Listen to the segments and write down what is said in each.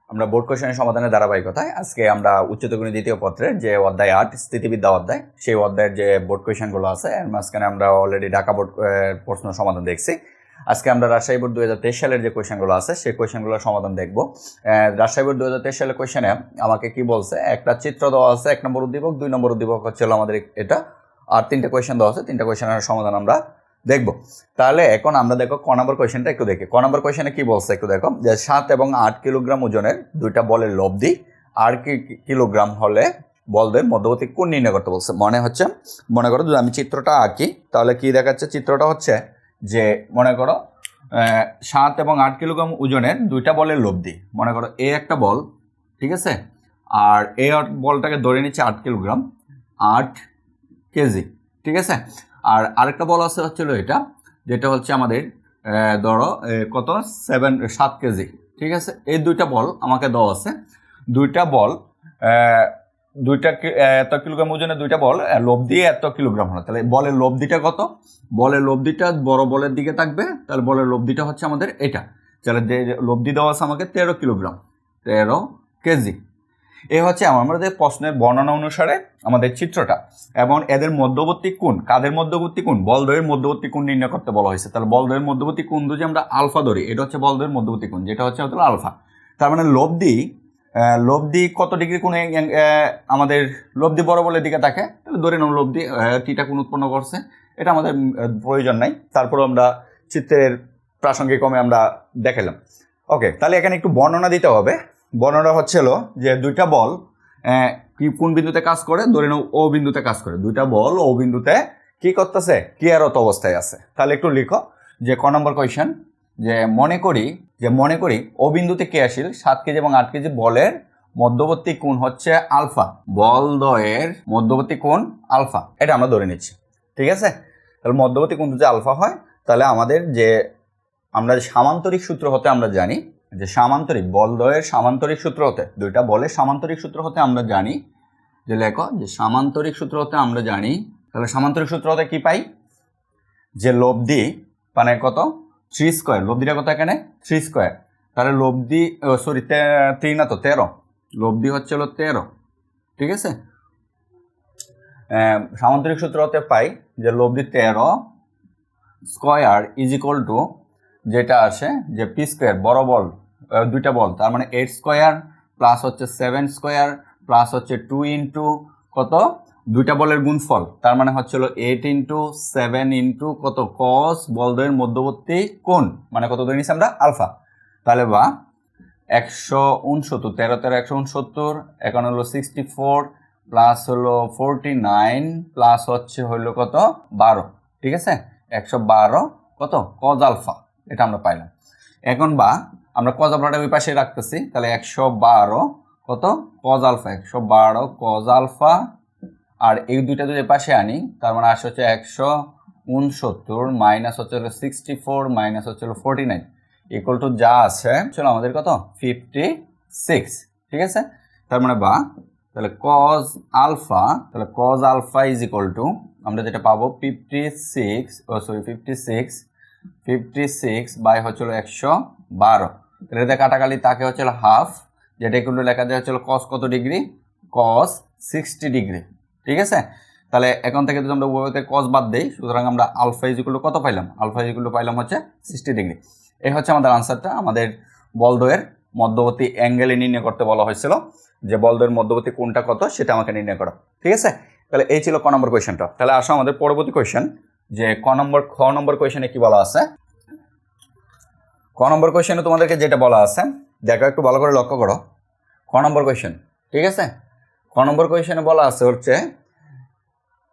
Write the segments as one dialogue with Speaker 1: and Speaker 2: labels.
Speaker 1: আমরা বোর্ড কোশ্চেনের সমাধানের ধারাবাহিকতায় আজকে আমরা উচ্চতর গণিত দ্বিতীয় পত্রের যে অধ্যায় 8 স্থিতিবিদ্যা অধ্যায় সেই অধ্যায়ের যে বোর্ড কোশ্চেনগুলো আছে এর মাঝখানে আমরা অলরেডি ঢাকা বোর্ড প্রশ্ন সমাধান দেখছি। আজকে আমরা রাজশাহী বোর্ড 2023 সালের যে কোশ্চেনগুলো আছে সেই কোশ্চেনগুলোর সমাধান দেখব। রাজশাহী বোর্ড 2023 সালের কোশ্চেনে আমাকে কি বলছে, একটা চিত্র দেওয়া আছে, 1 নম্বর উদ্দীপক, 2 নম্বর উদ্দীপক হচ্ছে আমাদের এটা, আর 3টে কোশ্চেন দেওয়া আছে, 3টে কোশ্চেনের সমাধান আমরা দেখব। তাহলে এখন আমরা দেখো ক নম্বর কোশ্চেনটা একটু দেখি। ক নম্বর কোশ্চেনে কি বলছে একটু দেখো, যে 7 এবং 8 কিলোগ্রাম ওজনের দুইটা বলের লব্ধি আর কিলোগ্রাম হলে বলদের মধ্যবর্তী কোণ নির্ণয় করতে বলছে। মনে করো যদি আমি চিত্রটা আঁকি তাহলে কি দেখাচ্ছে, চিত্রটা হচ্ছে যে মনে করো 7 এবং 8 কিলোগ্রাম ওজনের দুইটা বলের লব্ধি। মনে করো এ একটা বল, ঠিক আছে, আর এ বলটাকে ধরে নিচ্ছে 8 কিলোগ্রাম, 8 কেজি, ঠিক আছে। আর আরেকটা বল আছে হচ্ছিল এটা, যেটা হচ্ছে আমাদের ধরো কত 7 কেজি, ঠিক আছে। এই দুইটা বল আমাকে দেওয়া আছে, দুইটা বল দুইটা এত কিলোগ্রাম ওজনের দুইটা বল লব্ধি এত কিলোগ্রাম হলো। তাহলে বলের লব্ধিটা কত? বলের লব্ধিটা বড় বলের দিকে থাকবে, তাহলে বলের লব্ধিটা হচ্ছে আমাদের এটা। তাহলে যে লব্ধি দেওয়া আছে আমাকে 13 কিলোগ্রাম, 13 কেজি। এ হচ্ছে আমাদের প্রশ্নের বর্ণনা অনুসারে আমাদের চিত্রটা, এবং এদের মধ্যবর্তী কোণ, কাদের মধ্যবর্তী কোণ? বলদ্বয়ের মধ্যবর্তী কোণ নির্ণয় করতে বলা হয়েছে। তাহলে বলদ্বয়ের মধ্যবর্তী কোণ যদি আমরা আলফা ধরি, এটা হচ্ছে বলদ্বয়ের মধ্যবর্তী কোণ, যেটা হচ্ছে আলফা। তার মানে লব্ধি কত ডিগ্রি কোণে আমাদের লব্ধি বড় বলের দিকে থাকে, তাহলে ধরে নাও লব্ধি থিটা কোণ উৎপন্ন করছে। এটা আমাদের প্রয়োজন নাই, তারপর আমরা চিত্রের প্রাসঙ্গিক ক্রমে আমরা দেখালাম। ওকে, তাহলে এখানে একটু বর্ণনা দিতে হবে। বর্ণনা হচ্ছিল যে দুইটা বল কোন বিন্দুতে কাজ করে, ধরে নাও ও বিন্দুতে কাজ করে। দুইটা বল ও বিন্দুতে কি করতেছে, ক্রিয়ারত অবস্থায় আছে। তাহলে একটু লিখো যে ক নম্বর কোয়েশ্চেন, যে মনে করি ও বিন্দুতে ক্রিয়াশীল 7 কেজি এবং 8 কেজি বলের মধ্যবর্তী কোণ হচ্ছে আলফা। বলদ্বয়ের মধ্যবর্তী কোণ আলফা, এটা আমরা ধরে নিচ্ছি, ঠিক আছে। তাহলে মধ্যবর্তী কোণ যদি আলফা হয়, তাহলে আমাদের যে আমরা সামান্তরিক সূত্র হতে আমরা জানি যে সামান্তরিক বলদ্বয়ের সামান্তরিক সূত্র হতে, দুইটা বলের সামান্তরিক সূত্র হতে আমরা জানি যে লেখো যে সামান্তরিক সূত্র হতে আমরা জানি। তাহলে সামান্তরিক সূত্র হতে কি পাই, যে লব্ধি মানে কত 3 স্কোয়ার, লব্ধিটা কত এখানে 3 স্কোয়ার। তাহলে লব্ধি 3 না তো 13, লব্ধি হচ্ছে 13, ঠিক আছে। সামান্তরিক সূত্র হতে পাই যে লব্ধি 13 স্কোয়ার ইজ ইকুয়াল টু যেটা আসে যে পি স্কোয়ার, বড় বল দুইটা বল, তার মানে 8 স্কোয়ার প্লাস হচ্ছে 7 স্কোয়ার প্লাস হচ্ছে 2 ইন্টু কত দুইটা বলের গুণফল, তার মানে হচ্ছিল 8 ইন্টু 7 ইন্টু কত কস বলদ্বয়ের মধ্যবর্তী কোণ, মানে কত ধরে নিচ্ছি আমরা আলফা। তাহলে বা 169, 13 13 169, এখন হলো 64 প্লাস হলো 49 প্লাস হলো কত 12, ঠিক আছে। 112 কত কজ আলফা, এটা আমরা পাইলাম। এখন বা আমরা কজ আলফাটা ওই পাশে রাখতেছি, তাহলে 112 কত কজ আলফা, 112 কজ আলফা। আর এই দুইটা যদি পাশে আনি, তার মানে আসে হচ্ছে 169 মাইনাস হচ্ছে 64 মাইনাস হচ্ছে 49 ইকুয়াল টু যা আছে চলো আমাদের কত 56, ঠিক আছে। তার মানে বা তাহলে কজ আলফা, তাহলে cos alpha is equal to আমরা যেটা পাবো 56 বাই হচ্ছিল 112। তাহলে এটা কাটাকালি তাকে হচ্ছিল হাফ, যেটা ইকুয়াল টু লেখা যায় হচ্ছিল কস কত ডিগ্রি, কস 60 ডিগ্রি, ঠিক আছে। তাহলে এখন থেকে যদি আমরা উভয়তে কস বাদ দেই, সুতরাং আমরা আলফা ইজ ইকুয়াল টু কত পাইলাম, আলফা ইজ ইকুয়াল টু পাইলাম হচ্ছে 60 ডিগ্রি। এই হচ্ছে আমাদের আনসারটা। আমাদের বলদ্বয়ের মধ্যবর্তী অ্যাঙ্গেলে নির্ণয় করতে বলা হয়েছিল, যে বলদ্বয়ের মধ্যবর্তী কোণটা কত সেটা আমাকে নির্ণয় করা, ঠিক আছে। তাহলে এই ছিল ক নম্বর কোয়েশ্চেনটা। তাহলে আসো আমাদের পরবর্তী কোয়েশ্চেন, যে খ নম্বর কোয়েশ্চেনে কি বলা আছে। ক নম্বর কোয়েশ্চেনে তোমাদেরকে যেটা বলা আছে দেখো, একটু ভালো করে লক্ষ্য করো। ক নম্বর কোয়েশ্চেন, ঠিক আছে। ক নম্বর কোয়েশ্চেনে বলা আছে হচ্ছে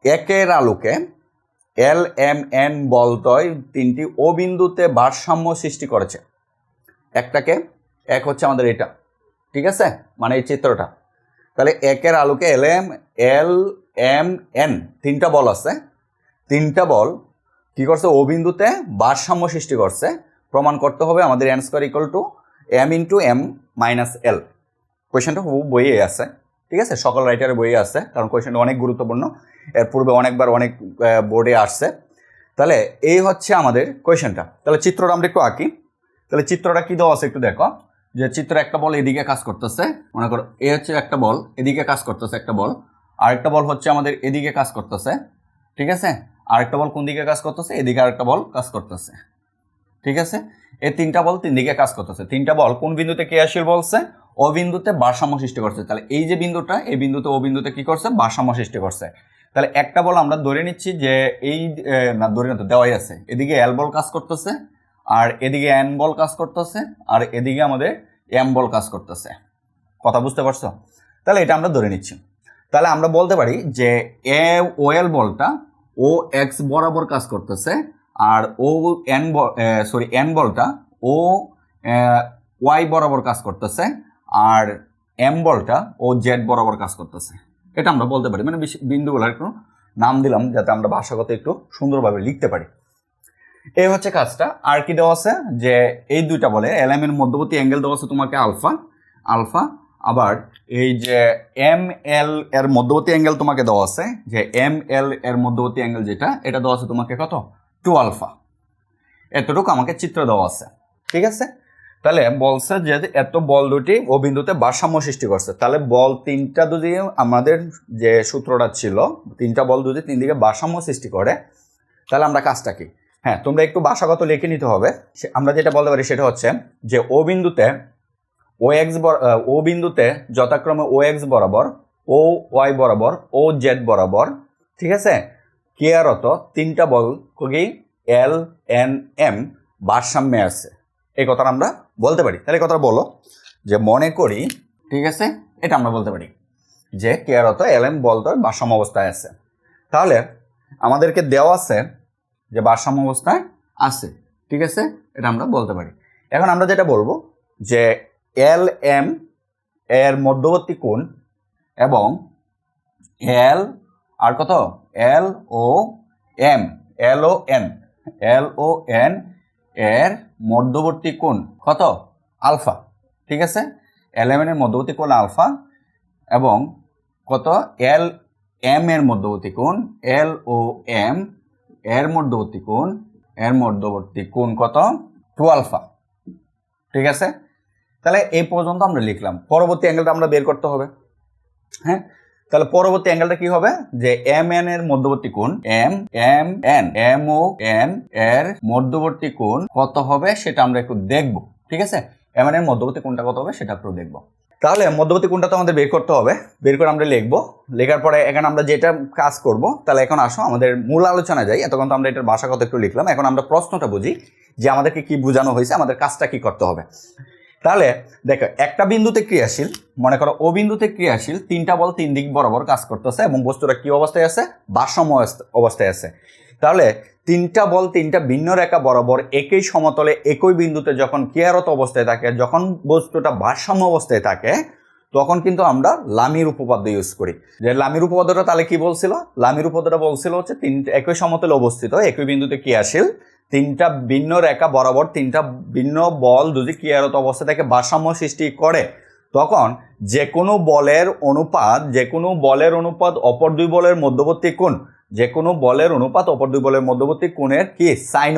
Speaker 1: একের আলোকে এল এম এন বলদ্বয় 3টি ও বিন্দুতে ভারসাম্য সৃষ্টি করেছে। একটাকে এক হচ্ছে আমাদের এটা, ঠিক আছে, মানে এই চিত্রটা। তাহলে একের আলোকে এল এম এন 3টা বল আছে, 3টা বল কি করছে ও বিন্দুতে ভারসাম্য সৃষ্টি করছে। প্রমাণ করতে হবে আমাদের N square equal to M into M minus L. কোয়েশ্চেনটা বইয়ে আছে, ঠিক আছে, সকল রাইটারের বইয়ে আছে, কারণ কোয়েশ্চেনটা অনেক গুরুত্বপূর্ণ, এর পূর্বে অনেকবার অনেক বোর্ডে আসছে। তাহলে এই হচ্ছে আমাদের কোয়েশ্চেনটা। তাহলে চিত্রটা আমরা একটু আঁকি। তাহলে চিত্রটা কি দেওয়া আছে একটু দেখো, যে চিত্র একটা বল এদিকে কাজ করতেছে, মনে করো এ হচ্ছে একটা বল এদিকে কাজ করতেছে একটা বল, আরেকটা বল হচ্ছে আমাদের এদিকে কাজ করতেছে, ঠিক আছে, আরেকটা বল কোন দিকে কাজ করতেছে, এদিকে আরেকটা বল কাজ করতেছে, ঠিক আছে। এই তিনটা বল তিন দিকে কাজ করতেছে, তিনটা বল কোন বিন্দুতে ক্রিয়াশীল বলছে, ও বিন্দুতে ভারসাম্য সৃষ্টি করছে। তাহলে এই যে বিন্দুটা, এই বিন্দুতে ও বিন্দুতে কি করছে, ভারসাম্য সৃষ্টি করছে। তাহলে একটা বল আমরা ধরে নিচ্ছি যে এই না ধরে নিতে দেওয়াই আছে, এদিকে এল বল কাজ করতেছে, আর এদিকে এন বল কাজ করতেছে, আর এদিকে আমাদের এম বল কাজ করতেছে। কথা বুঝতে পারছো? তাহলে এটা আমরা ধরে নিচ্ছি। তাহলে আমরা বলতে পারি যে ও এল বলটা ও এক্স বরাবর কাজ করতেছে, আর ও এন এন বলটা ও ওয়াই বরাবর কাজ করতেছে, আর এম বলটা ও জেড বরাবর কাজ করতেছে। এটা আমরা বলতে পারি, মানে বিন্দুগুলোর একটু নাম দিলাম যাতে আমরা ভাষাগত একটু সুন্দরভাবে লিখতে পারি। এই হচ্ছে কাজটা। আর কি দেওয়া আছে, যে এই দুইটা বলে এল এম এর মধ্যবর্তী অ্যাঙ্গেল দেওয়া আছে তোমাকে আলফা আলফা, আবার এই যে এম এল এর মধ্যবর্তী অ্যাঙ্গেল তোমাকে দেওয়া আছে, যে এম এল এর মধ্যবর্তী অ্যাঙ্গেল যেটা, এটা দেওয়া আছে তোমাকে কত, 2 আলফা। এতটুকু আমাকে চিত্র দেওয়া আছে, ঠিক আছে। তাহলে বলছে যে এত বল দুটি ও বিন্দুতে ভারসাম্য সৃষ্টি করছে। তাহলে বল তিনটা যদি আমাদের যে সূত্রটা ছিল, তিনটা বল যদি তিন দিকে ভারসাম্য সৃষ্টি করে, তাহলে আমরা কাজটা কি, হ্যাঁ তোমরা একটু ভাষাগত লিখে নিতে হবে। আমরা যেটা বলতে পারি সেটা হচ্ছে যে ও বিন্দুতে যথাক্রমে ও এক্স বরাবর, ও ওয়াই বরাবর, ও জেড বরাবর, ঠিক আছে, ক্রিয়ারত তিনটা বল কি এল এন এম ভারসাম্যে আছে, এই কথাটা আমরা বলতে পারি। তাহলে কথা বলো যে মনে করি, ঠিক আছে, এটা আমরা বলতে পারি যে ক্রিয়ারত এল এম বল তো ভারসাম্য অবস্থায় আছে। তাহলে আমাদেরকে দেওয়া আছে যে ভারসাম্য অবস্থায় আছে, ঠিক আছে, এটা আমরা বলতে পারি। এখন আমরা যেটা বলবো যে এল এম এর মধ্যবর্তী কোণ এবং এল আর কত এল ও এম এল ও এন এর মধ্যবর্তী কোণ কত, আলফা, ঠিক আছে। এল এম এর মধ্যবর্তী কোণ আলফা, এবং কত এল এম এর মধ্যবর্তী কোণ এল ও এম এর মধ্যবর্তী কোণ কত, 2 আলফা, ঠিক আছে। তাহলে এই পর্যন্ত আমরা লিখলাম। পরবর্তী অ্যাঙ্গেলটা আমরা বের করতে হবে, হ্যাঁ। তাহলে পরবর্তী অ্যাঙ্গেলটা কি হবে, যে এম এন এর মধ্যবর্তী কোণ এম ও এন এর মধ্যবর্তী কোণ কত হবে সেটা আমরা একটু দেখব, ঠিক আছে। এম এন এর মধ্যবর্তী কোণটা কত হবে সেটা একটু দেখব। তাহলে মধ্যবর্তী কোণটা তো আমাদের বের করতে হবে, বের করে আমরা লিখবো। লেখার পরে এখানে আমরা যেটা কাজ করব, তাহলে এখন আসো আমাদের মূল আলোচনা যাই। এতক্ষণ তো আমরা এটার ভাষাগত একটু লিখলাম, এখন আমরা প্রশ্নটা বুঝি যে আমাদেরকে কি বোঝানো হয়েছে, আমাদের কাজটা কি করতে হবে। তাহলে দেখো একটা বিন্দুতে ক্রিয়াশীল, মনে করো ও বিন্দুতে ক্রিয়াশীল তিনটা বল তিন দিক বরাবর কাজ করতেছে এবং বস্তুটা কি অবস্থায় আছে, ভারসাম্য অবস্থায় আছে। তাহলে তিনটা বল তিনটা ভিন্ন রেখা বরাবর একই সমতলে একই বিন্দুতে যখন ক্রিয়ারত অবস্থায় থাকে, যখন বস্তুটা ভারসাম্য অবস্থায় থাকে, তখন কিন্তু আমরা লামির উপপাদ্য ইউজ করি। যে লামির উপপাদ্যটা তাহলে কি বলছিল, লামির উপপাদ্যটা বলছিল হচ্ছে তিনটা একই সমতলে অবস্থিত একই বিন্দুতে ক্রিয়াশীল তিনটা ভিন্ন রেখা বরাবর তিনটা ভিন্ন বল যদি ক্রিয়ারত অবস্থা থেকে ভারসাম্য সৃষ্টি করে, তখন যে কোনো বলের অনুপাত অপর দুই বলের মধ্যবর্তী কোণ, যে কোনো বলের অনুপাত অপর দুই বলের মধ্যবর্তী কোণের কি সাইন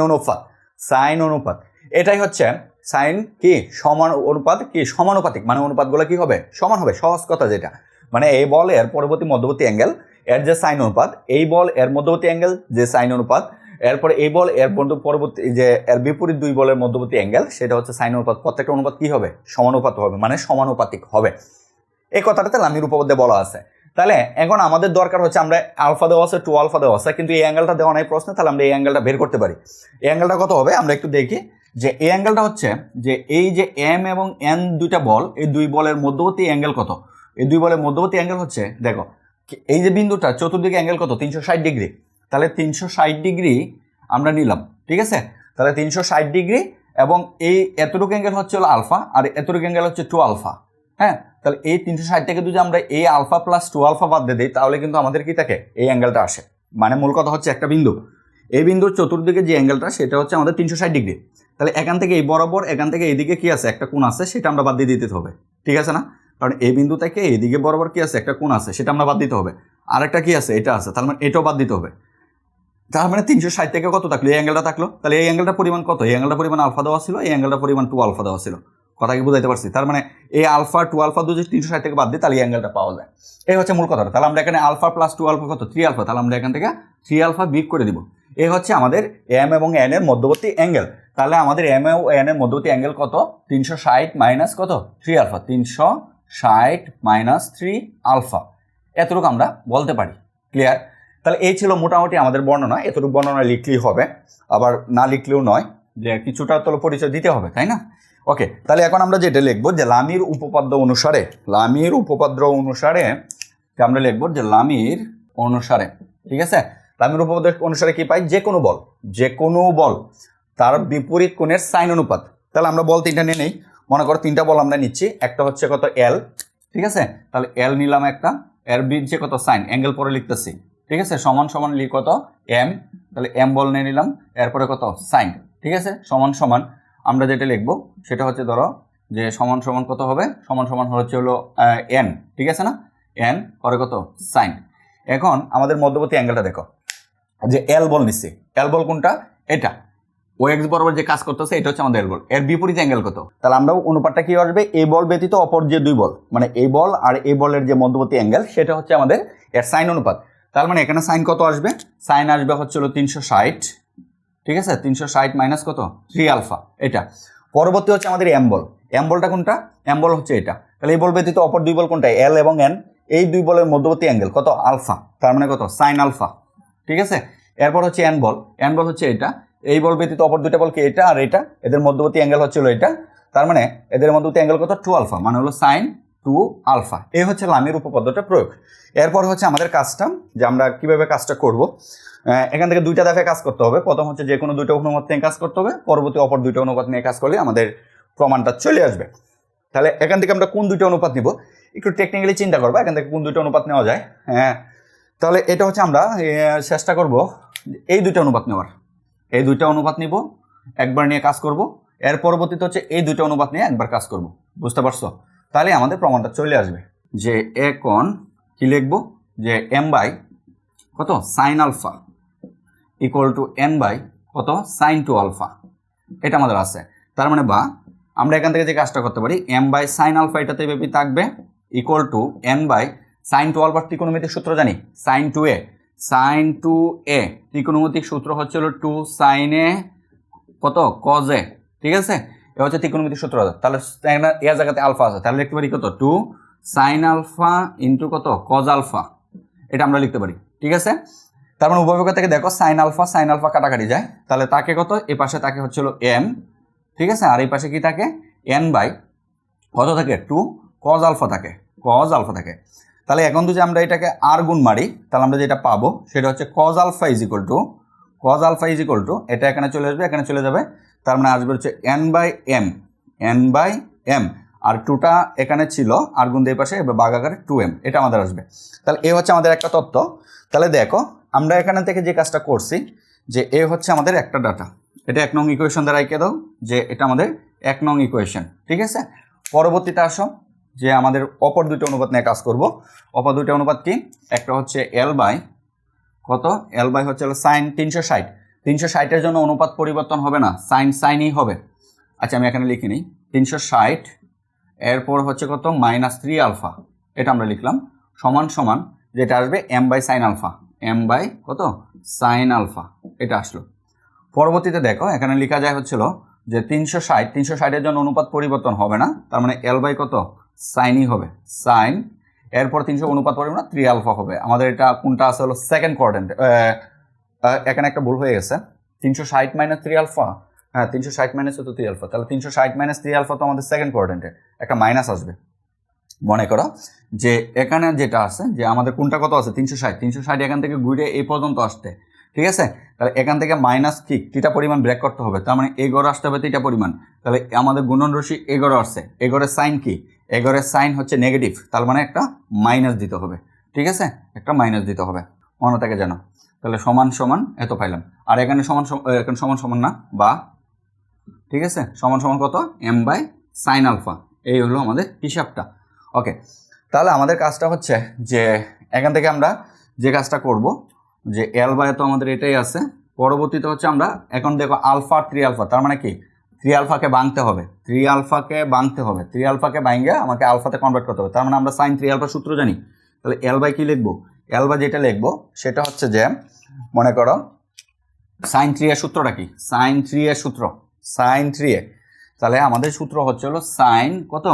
Speaker 1: অনুপাত, এটাই হচ্ছে সাইন কি সমান অনুপাত, কি সমানুপাতিক, মানে অনুপাতগুলো কি হবে, সমান হবে। সহজ কথা যেটা, মানে এই বল এর মধ্যবর্তী অ্যাঙ্গেল এর যে সাইন অনুপাত, এই বল এর মধ্যবর্তী অ্যাঙ্গেল যে সাইন অনুপাত, এরপরে এই বল এর পরবর্তী যে এর বিপরীত দুই বলের মধ্যবর্তী অ্যাঙ্গেল সেটা হচ্ছে সাইন অনুপাত। প্রত্যেকটা অনুপাত কি হবে, সমানুপাত হবে, মানে সমানুপাতিক হবে। এই কথাটাতে লামির উপপাদ্যে বলা আছে। তাহলে এখন আমাদের দরকার হচ্ছে, আমরা আলফা দেওয়া আছে 2 আলফা দেওয়া আছে, কিন্তু এই অ্যাঙ্গেলটা দেওয়া নাই প্রশ্নে, তাহলে আমরা এই অ্যাঙ্গেলটা বের করতে পারি। এই অ্যাঙ্গেলটা কত হবে আমরা একটু দেখি, যে এই অ্যাঙ্গেলটা হচ্ছে যে এই যে এম এবং এন দুইটা বল, এই দুই বলের মধ্যবর্তী অ্যাঙ্গেল কত, এই দুই বলের মধ্যবর্তী অ্যাঙ্গেল হচ্ছে, দেখো এই যে বিন্দুটা চতুর্দিকে অ্যাঙ্গেল কত, 360 ডিগ্রি। তাহলে 360 ডিগ্রি আমরা নিলাম, ঠিক আছে। তাহলে 360 ডিগ্রি এবং এই এতটুকু অ্যাঙ্গেল হচ্ছে হলো আলফা, আর এতটুকু অ্যাঙ্গেল হচ্ছে 2 আলফা, হ্যাঁ। তাহলে এই 360 থেকে যদি আমরা এই আলফা প্লাস 2 আলফা বাদ দিয়ে দিই, তাহলে কিন্তু আমাদের কি থাকে, এই অ্যাঙ্গেলটা আসে। মানে মূল কথা হচ্ছে একটা বিন্দু, এই বিন্দুর চতুর্দিকে যে অ্যাঙ্গেলটা সেটা হচ্ছে আমাদের 360 ডিগ্রি। তাহলে এখান থেকে এই বরাবর, এখান থেকে এইদিকে কি আছে, একটা কোণ আছে, সেটা আমরা বাদ দিয়ে দিতে হবে, ঠিক আছে না। কারণ এই বিন্দু থেকে এইদিকে বরাবর কি আছে, একটা কোণ আছে, সেটা আমরা বাদ দিতে হবে। আরেকটা কি আছে, এটা আছে, তার মানে এটাও বাদ দিতে হবে। তার মানে 360 থেকে কত থাকলো, এই অ্যাঙ্গেলটা থাকলো। তাহলে এই অ্যাঙ্গেলটা পরিমাণ কত, এই অ্যাঙ্গেলটা পরিমাণ আলফা দেওয়া ছিল, এই অ্যাঙ্গেলটা পরিমাণ 2 আলফা দেওয়া ছিল। কথা কি বুঝাইতে পারছি? তার মানে এই আলফা 2 আলফা যদি 360 থেকে বাদ দিই তাহলে এই অ্যাঙ্গেলটা পাওয়া যায়। এই হচ্ছে মূল কথাটা। তাহলে আমরা এখানে আলফা প্লাস 2 আলফা কত 3 আলফা, তাহলে আমরা এখান থেকে 3 আলফা বিয়োগ করে দিব। এই হচ্ছে আমাদের এম এবং এন এর মধ্যবর্তী অ্যাঙ্গেল। তাহলে আমাদের এম ও এন এর মধ্যবর্তী অ্যাঙ্গেল কত? 360 মাইনাস কত 3 আলফা, 360 মাইনাস 3 আলফা, এতটুকু আমরা বলতে পারি। ক্লিয়ার? তাহলে এই ছিল মোটামুটি আমাদের বর্ণনা। এতটুকু বর্ণনা লিখলেই হবে, আবার না লিখলেও নয়, যে কিছুটা তো পরিচয় দিতে হবে, তাই না? ওকে, তাহলে এখন আমরা যেটা লিখবো যে লামির উপপাদ্য অনুসারে আমরা লিখবো যে লামির অনুসারে, ঠিক আছে? লামির উপপাদ্য অনুসারে কি পাই? যে কোনো বল তার বিপরীত কোণের সাইন অনুপাত। তাহলে আমরা বল তিনটা নিয়ে নেই। মনে করো তিনটা বল আমরা নিচ্ছি। একটা হচ্ছে কত এল, ঠিক আছে? তাহলে এল নিলাম একটা, এর যে কত সাইন, অ্যাঙ্গেল পরে লিখতেছি, ঠিক আছে? সমান সমান লিখ কত এম, তাহলে এম বল নিয়ে নিলাম, এরপরে কত সাইন, ঠিক আছে? সমান সমান আমরা যেটা লিখবো সেটা হচ্ছে ধরো যে সমান সমান কত হবে, সমান সমান হচ্ছে হলো এন, ঠিক আছে না? এন পরে কত সাইন। এখন আমাদের মধ্যবর্তী অ্যাঙ্গেলটা দেখো, যে এল বল নিচ্ছি। এল বল কোনটা? এটা ও এক্স বরাবর যে কাজ করতেছে এটা হচ্ছে আমাদের এল বল। এর বিপরীত অ্যাঙ্গেল কত? তাহলে আমরা অনুপাতটা কি আসবে? এই বল ব্যতীত অপর যে দুই বল, মানে এই বল আর এই বলের যে মধ্যবর্তী অ্যাঙ্গেল সেটা হচ্ছে আমাদের এর সাইন অনুপাত। তার মানে এখানে সাইন কত আসবে? সাইন আসবে হচ্ছে হলো 360, ঠিক আছে? 360 মাইনাস কত 3 আলফা, এটা। পরবর্তী হচ্ছে আমাদের এম বল। এম বলটা কোনটা? এম বল হচ্ছে এটা। তাহলে এই বল ব্যতীত অপর দুই বল কোনটা? এল এবং এন। এই দুই বলের মধ্যবর্তী অ্যাঙ্গেল কত? আলফা, তার মানে কত সাইন আলফা, ঠিক আছে? এরপর হচ্ছে এন বল। এন বল হচ্ছে এটা। এই বল ব্যতীত অপর দুইটা বল কি? এটা আর এটা। এদের মধ্যবর্তী অ্যাঙ্গেল হচ্ছে হলো এটা। তার মানে এদের মধ্যবর্তী অ্যাঙ্গেল কত? 2 আলফা, মানে হলো সাইন 2 আলফা। এই হচ্ছে লামির উপপাদ্যটা প্রয়োগ। এরপর হচ্ছে আমাদের কাজটা, যে আমরা কিভাবে কাজটা করব। এখান থেকে দুইটা ধাপে কাজ করতে হবে। প্রথম হচ্ছে যে কোনো দুইটা অনুপাত নিয়ে কাজ করতে হবে, পরবর্তী অপর দুইটা অনুপাত নিয়ে কাজ করলে আমাদের প্রমাণটা চলে আসবে। তাহলে এখান থেকে আমরা কোন দুইটা অনুপাত নিব একটু টেকনিক্যালি চিন্তা করবো, এখান থেকে কোন দুইটা অনুপাত নেওয়া যায়। হ্যাঁ, তাহলে এটা হচ্ছে আমরা চেষ্টা করব এই দুইটা অনুপাত নেওয়ার। এই দুইটা অনুপাত নিব, একবার নিয়ে কাজ করব। এর পরবর্তীতে হচ্ছে এই দুইটা অনুপাত নিয়ে একবার কাজ করব। বুঝতে পারছো? তাহলে আমাদের প্রমাণটা চলে আসবে। যে এখন কি লিখবো? যে এম বাই কত sine alpha equal to N by কত সাইন 2 আলফা, এটা আমাদের আছে। তার মানে বা আমরা এখান থেকে যে কাজটা করতে পারি, এম বাই সাইন আলফা এটাতে ব্যাপী থাকবে equal to N by sine 2 আলফার ত্রিকোণমিতিক সূত্র জানি, সাইন 2a। সাইন 2a ত্রিকোণমিতিক সূত্র হচ্ছে হলো 2 সাইন এ কত কজ এ, ঠিক আছে? এটা হচ্ছে ত্রিকোণমিতিক সূত্র। তাহলে এর জায়গাতে আলফা আছে, তাহলে লিখতে পারি কত 2 সাইন আলফা ইন্টু কত কজ আলফা, এটা আমরা লিখতে পারি, ঠিক আছে? তার মানে উভয় পক্ষ থেকে দেখো সাইন আলফা কাটাকাটি যায়, তাহলে তাকে কত এই পাশে তাকে হচ্ছে হলো এম, ঠিক আছে? আর এই পাশে কি থাকে? এন বাই কত থাকে 2 কজ আলফা থাকে। তাহলে এখন যদি আমরা এটাকে আর গুণ মারি তাহলে আমরা যেটা পাবো সেটা হচ্ছে cos alpha is equal to এটা এখানে চলে আসবে, এখানে চলে যাবে। তার মানে আসবে হচ্ছে এন বাই এম, আর 2টা এখানে ছিল আর গুণ দিয়ে পাশে বাঘ আকারে 2m, এটা আমাদের আসবে। তাহলে এ হচ্ছে আমাদের একটা তথ্য। তাহলে দেখো আমরা এখানে থেকে যে কাজটা করছি, যে এ হচ্ছে আমাদের একটা ডাটা, এটা 1 নং ইকুয়েশন দ্বারা এঁকে দাও, যে এটা আমাদের 1 নং ইকুয়েশন, ঠিক আছে? পরবর্তীতে আসো যে আমাদের অপর দুইটা অনুপাত নিয়ে কাজ করব। অপর দুইটা অনুপাত কি? একটা হচ্ছে এল বাই কত, এল বাই হচ্ছে সাইন 360 জন্য অনুপাত পরিবর্তন হবে না, সাইনই হবে। আচ্ছা আমি এখানে লিখে নিই 360, এরপর হচ্ছে কত মাইনাস 3 আলফা, এটা আমরা লিখলাম, সমান সমান যেটা আসবে এম বাই সাইন আলফা, এটা আসলো। পরবর্তীতে দেখো এখানে লেখা যায় হচ্ছিল যে 360 জন্য অনুপাত পরিবর্তন হবে না, তার মানে এল বাই কত সাইনই হবে, সাইন, এরপর 300 অনুপাত পরিবর্তন না 3 আলফা হবে। আমাদের এটা কোনটা আছে হলো সেকেন্ড কোয়াড্রেন্ট, এখানে একটা ভুল হয়ে গেছে, 360 মাইনাস 3 আলফা, হ্যাঁ 360 মাইনাস হতো 3 আলফা, তাহলে 360 মাইনাস 3 আলফা তো আমাদের সেকেন্ড কোয়াড্রেন্টে, একটা মাইনাস আসবে। মনে করো যে এখানে যেটা আছে যে আমাদের কোনটা কত আছে 360 এখান থেকে ঘুরে এই পর্যন্ত আসতে, ঠিক আছে? তাহলে এখান থেকে মাইনাস কি টিটা পরিমাণ ব্রেক করতে হবে, তার মানে এই গড়ে আসতে হবে টিটা পরিমাণ। তাহলে আমাদের গুণন রাশি এই গড়ে আসছে, এই গড়ের সাইন কি, এই গড়ের সাইন হচ্ছে নেগেটিভ, তার মানে একটা মাইনাস দিতে হবে, ঠিক আছে? একটা মাইনাস দিতে হবে, মনে থাকে জানো। তাহলে সমান সমান এত পাইলাম, আর এখানে সমান সমান না বা, ঠিক আছে? সমান সমান কত এম বাই সাইন আলফা, এই হলো আমাদের হিসাবটা। ওকে, তাহলে আমাদের কাজটা হচ্ছে যে এখান থেকে আমরা যে কাজটা করব, যে এল বাই তো আমাদের এটাই আছে। পরবর্তীতে হচ্ছে আমরা এখন দেখো আলফা 3 আলফা, তার মানে কি 3 আলফাকে ভাঙতে হবে, 3 আলফাকে ভাঙতে হবে, 3 আলফাকে ভাঙে আমাকে আলফাতে কনভার্ট করতে হবে। তার মানে আমরা সাইন 3 আলফা সূত্র জানি। তাহলে এল বাই কি লিখবো? এল বাই যেটা লিখবো সেটা হচ্ছে যে মনে করো সাইন 3 এর সূত্রটা কি? সাইন 3 এর সূত্র, সাইন 3 এ, তাহলে আমাদের সূত্র হচ্ছে হলো সাইন কত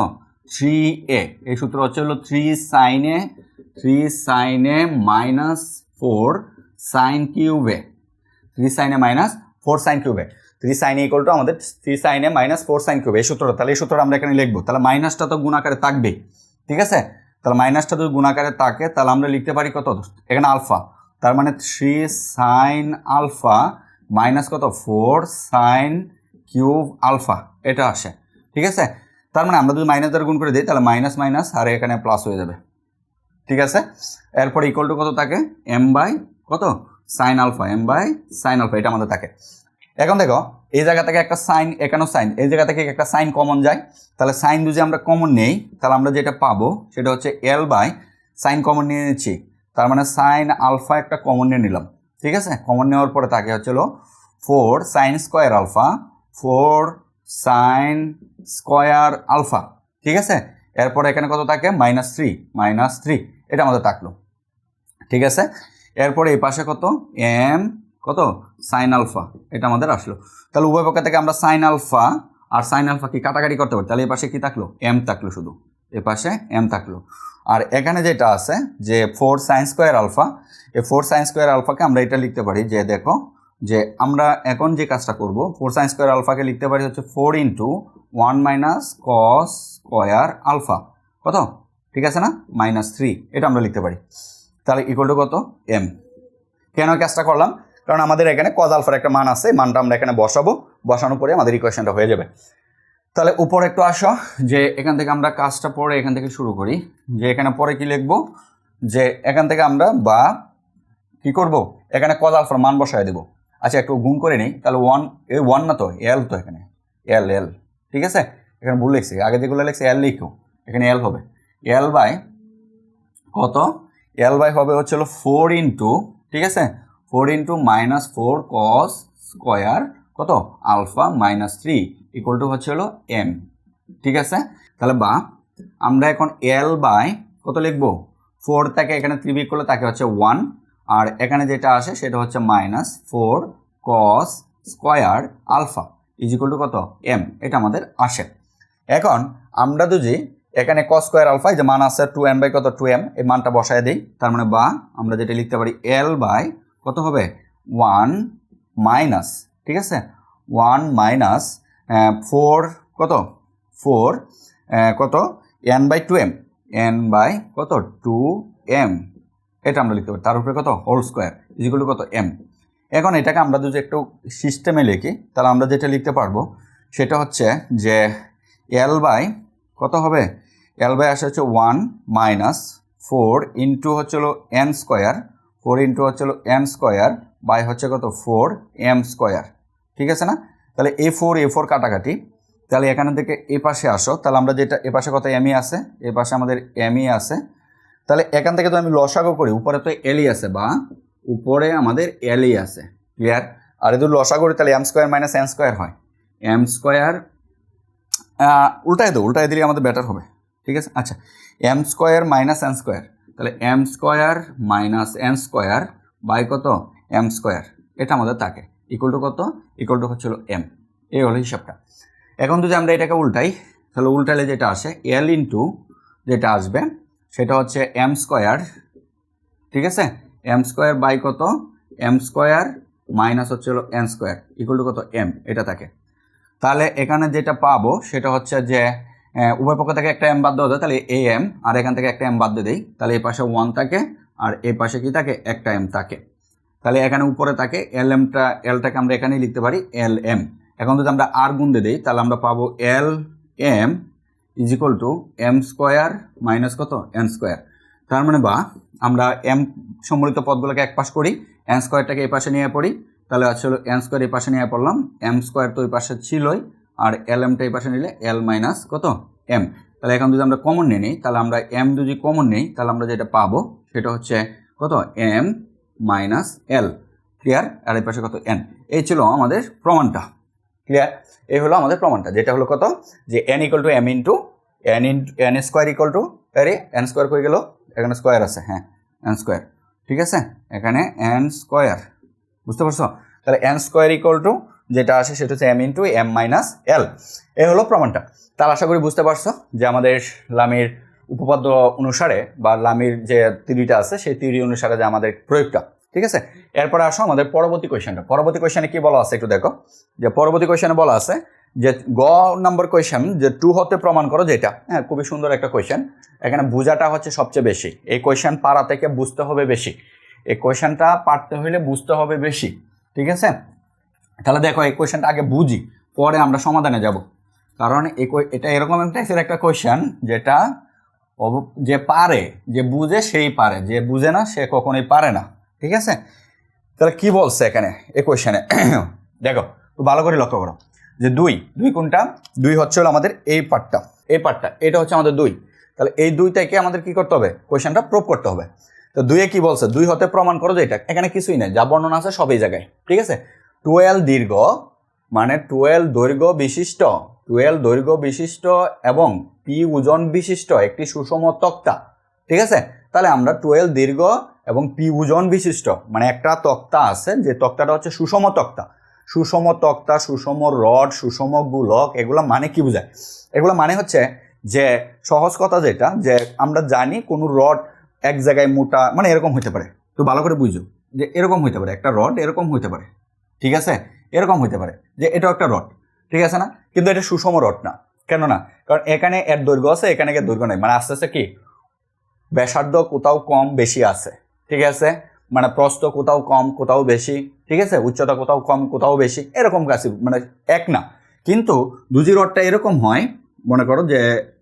Speaker 1: 3a, এই সূত্র হচ্ছে হলো 3 সাইনে মাইনাস 4 সাইন কিউবে, 3 সাইনে মাইনাস 4 সাইন কিউবে, 3 সাইন ইকুয়াল টু আমাদের 3 সাইনে মাইনাস 4 সাইন কিউবে, এই সূত্রটা। তাহলে এই সূত্রটা আমরা এখানে লিখবো। তাহলে মাইনাসটা তো গুণাকারে থাকবেই, ঠিক আছে? তাহলে মাইনাসটা যদি গুণাকারে থাকে তাহলে আমরা লিখতে পারি কত এখানে আলফা, তার মানে 3 সাইন আলফা মাইনাস কত 4 সাইন কিউব আলফা, এটা আসে, ঠিক আছে? তার মানে আমরা যদি মাইনাস দ্বারা গুণ করে দিই তাহলে মাইনাস মাইনাস আর এখানে প্লাস হয়ে যাবে, ঠিক আছে? এরপর ইকুয়াল টু কত থাকে এম বাই কত sine alpha, m by sine alpha, এটা আমাদের থাকে। এখন দেখো এই জায়গা থেকে একটা সাইন, এখানেও সাইন, এই জায়গা থেকে একটা সাইন কমন যায়, তাহলে সাইন যদি আমরা কমন নেই তাহলে আমরা যেটা পাবো সেটা হচ্ছে এল বাই সাইন কমন নিয়ে নিচ্ছি, তার মানে সাইন আলফা একটা কমন নিয়ে নিলাম, ঠিক আছে? কমন নেওয়ার পরে থাকে হচ্ছিল 4 sine square alpha, 4 sine square alpha, ঠিক আছে? এরপর এখানে কত থাকে -3, এটা আমাদের থাকলো, ঠিক আছে? এরপরে এই পাশে কত এম কত সাইন আলফা, এটা আমাদের আসলো। তাহলে উভয় পক্ষ থেকে আমরা সাইন আলফা আর সাইন আলফা কি কাটাকাটি করতে পারি, তাহলে এই পাশে কি থাকলো এম থাকলো, শুধু এই পাশে এম থাকলো। আর এখানে যেটা আছে যে 4 সাইন স্কোয়ার আলফা, এই 4 সাইন স্কোয়ার আলফাকে আমরা এটা লিখতে পারি যে দেখো যে আমরা এখন যে কাজটা করব 4 সাইন স্কোয়ার আলফাকে লিখতে পারি হচ্ছে 4 into 1 minus cos square alpha, কত, ঠিক আছে না, -3, এটা আমরা লিখতে পারি। তাহলে ইকুয়াল টু কত এম। কেন কাজটা করলাম? কারণ আমাদের এখানে কজ আলফার একটা মান আছে, মানটা আমরা এখানে বসাবো, বসানোর পরে আমাদের ইকুয়েশনটা হয়ে যাবে। তাহলে উপরে একটু আসো, যে এখান থেকে আমরা কাজটা পরে এখান থেকে শুরু করি, যে এখানে পরে কি লিখবো, যে এখান থেকে আমরা বা কি করব এখানে কজ আলফার মান বসায় দেবো। আচ্ছা একটু গুণ করে নিই, তাহলে 1 না তো এল, তো এখানে এল, ঠিক আছে? এখানে ভুল লিখছি, আগে যেগুলো লিখছি এল লিখো, এখানে এল হবে, এল বাই কত, এল বাই হবে হচ্ছে 4 ইন্টু, ঠিক আছে, 4 ইন্টু -4 কস স্কোয়ার কত আলফা -3 ইকুয়াল টু হচ্ছে হলো এম, ঠিক আছে? তাহলে বা আমরা এখন এল বাই কত লিখবো, 4 থেকে এখানে 3 বিয়োগ করলে তাকে হচ্ছে 1, আর এখানে যেটা আসে সেটা হচ্ছে -4 cos square alpha is equal to কত এম, এটা আমাদের আসে। এখন আমরা যদি এখানে কস স্কোয়ার আলফা যে মান আছে 2n বাই কত 2m, এই মানটা বসায় দিই, তার মানে বা আমরা যেটা লিখতে পারি এল বাই কত হবে 1 মাইনাস, ঠিক আছে, 1 মাইনাস 4 কত 4 কত n by 2m, n by কত 2m, এটা আমরা লিখতে পারি, তার উপরে কত whole square is equal to কত m। এখন এটাকে আমরা যদি একটু সিস্টেমে লিখি তাহলে আমরা যেটা লিখতে পারবো সেটা হচ্ছে যে এল বাই কত হবে, এল বাই আসে হচ্ছে 1 মাইনাস 4 ইন্টু হচ্ছে হলো এন স্কোয়ার, 4 ইন্টু হচ্ছে হলো এন স্কোয়ার বাই হচ্ছে কত 4m স্কোয়ার, ঠিক আছে না? তাহলে A4 কাটাকাটি, তাহলে এখানে থেকে এ পাশে আসো, তাহলে আমরা যেটা এ পাশে কত এমই আছে, এ পাশে আমাদের এমই আছে, তাহলে এখান থেকে তো আমি লসাগু করি, উপরে তো এলই আছে, বা উপরে আমাদের এলই আছে, ক্লিয়ার? আর যদি লসাগু করি তাহলে M square minus N square হয়, এম স্কোয়ার উল্টায় দিলে আমাদের বেটার হবে, ঠিক আছে? আচ্ছা M square minus N square, তাহলে M square minus N square by কত এম স্কোয়ার, এটা আমাদের থাকে ইকুয়াল টু কত, ইকুয়াল টু হচ্ছিল এম, এই হলো হিসাবটা। এখন যদি আমরা এটাকে উল্টাই তাহলে উল্টালে যেটা আসে এল ইন্টু যেটা আসবে সেটা হচ্ছে এম স্কোয়ার, ঠিক আছে, এম স্কোয়ার বাই কত এম স্কোয়ার মাইনাস হচ্ছে হলো এন স্কোয়ার ইকুয়াল টু কত এম, এটা থাকে। তাহলে এখানে যেটা পাবো সেটা হচ্ছে যে উভয় পক্ষ থেকে একটা এম বাদ দেওয়া যায়, তাহলে এ এম, আর এখান থেকে একটা এম বাদ দিয়ে দিই, তাহলে এই পাশে 1 থাকে আর এই পাশে কি থাকে একটা এম থাকে, তাহলে এখানে উপরে থাকে এলটাকে আমরা এখানেই লিখতে পারি এল এম। এখন যদি আমরা আর গুণ দিয়ে দিই তাহলে আমরা পাবো L M is equal to m square minus কত এন স্কোয়ার, তার মানে বা আমরা এম সম্বলিত পদগুলোকে এক পাশ করি, এন স্কোয়ারটাকে এই পাশে নিয়ে পড়ি, তাহলে আসলে এন স্কোয়ার এই পাশে নিয়ে পড়লাম, এম স্কোয়ার তো এই পাশে ছিলই, আর এল এমটা এই পাশে নিলে এল মাইনাস কত এম। তাহলে এখন যদি আমরা কমন নিয়ে নিই তাহলে আমরা এম যদি কমন নিই তাহলে আমরা যেটা পাবো সেটা হচ্ছে কত এম মাইনাস এল, ক্লিয়ার? আর এই পাশে কত এন, এই ছিল আমাদের প্রমাণটা, ক্লিয়ার? ক্লিয়ার? এই হলো আমাদের প্রমাণটা, যেটা হলো কত, যে n equal to m into n square equal two, আরে n স্কোয়ার হয়ে গেল, এখানে স্কোয়ার আছে, হ্যাঁ n স্কোয়ার, ঠিক আছে, এখানে n স্কোয়ার, বুঝতে পারছো? তাহলে n স্কোয়ার ইকুয়াল টু যেটা আসে সেটা হচ্ছে m into m minus l। এই হলো প্রমাণটা। তাহলে আশা করি বুঝতে পারছো যে আমাদের লামির উপপাদ্য অনুসারে বা লামির যে থিওরিটা আছে সেই থিওরি অনুসারে যে আমাদের প্রয়োগটা, ঠিক আছে। এরপরে আসো আমাদের পরবর্তী কোয়েশ্চেনটা। পরবর্তী কোয়েশ্চেনে কি বলা আছে একটু দেখো, যে পরবর্তী কোয়েশ্চেনে বলা আছে যে গ নম্বর কোয়েশ্চেন, যে টু হতে প্রমাণ করো, যেটা হ্যাঁ খুবই সুন্দর একটা কোয়েশ্চেন। এখানে বোঝাটা হচ্ছে সবচেয়ে বেশি, এই কোয়েশ্চেন পারা থেকে বুঝতে হবে বেশি, এই কোয়েশ্চেনটা পারতে হইলে বুঝতে হবে বেশি, ঠিক আছে। তাহলে দেখো এই কোয়েশ্চেনটা আগে বুঝি, পরে আমরা সমাধানে যাব, কারণ এটা এরকম একটা কোয়েশ্চেন যেটা যে পারে, যে বুঝে সেই পারে, যে বুঝে না সে কখনোই পারে না, ঠিক আছে। তাহলে কি বলছে এখানে এই কোয়েশ্চেনে দেখো তো ভালো করে লক্ষ্য করো, যে দুই কোনটা, দুই হচ্ছে হলো আমাদের এই পার্টটা, এটা হচ্ছে আমাদের দুই। তাহলে এই দুইটাকে আমাদের কি করতে হবে, কোয়েশ্চেনটা প্রুভ করতে হবে। তো দুইয়ে কি বলছে, দুই হতে প্রমাণ করো যে এটা, এখানে কিছুই নেই, যা বর্ণনা আছে সব এই জায়গায়, ঠিক আছে। 12 দীর্ঘ মানে 12 দৈর্ঘ্য বিশিষ্ট, 12 দৈর্ঘ্য বিশিষ্ট এবং পি ওজন বিশিষ্ট একটি সুষম তক্তা, ঠিক আছে। তাহলে আমরা 12 দীর্ঘ এবং পি ওজন বিশিষ্ট মানে একটা তক্তা আছে, যে তক্তাটা হচ্ছে সুষম তক্তা, সুষম তক্তা, সুষম রড, সুষম গোলক, এগুলো মানে কি বোঝায়? এগুলো মানে হচ্ছে যে সহজ কথা যেটা, যে আমরা জানি কোনো রড এক জায়গায় মোটা মানে এরকম হতে পারে, তো ভালো করে বুঝো যে এরকম হতে পারে, একটা রড এরকম হতে পারে, ঠিক আছে, এরকম হতে পারে যে এটাও একটা রড, ঠিক আছে না, কিন্তু এটা সুষম রড না, কেন না? কারণ এখানে এর দৈর্ঘ্য আছে, এখানে এর দৈর্ঘ্য নেই, মানে আস্তে আস্তে কি ব্যাসার্ধ কোথাও কম বেশি আছে, ঠিক আছে, মানে প্রস্থ কোথাও কম কোথাও বেশি, ঠিক আছে, উচ্চতা কোথাও কম কোথাও বেশি, এরকম কাছে মানে এক না। কিন্তু দুজি রডটা এরকম হয়, মনে করো যে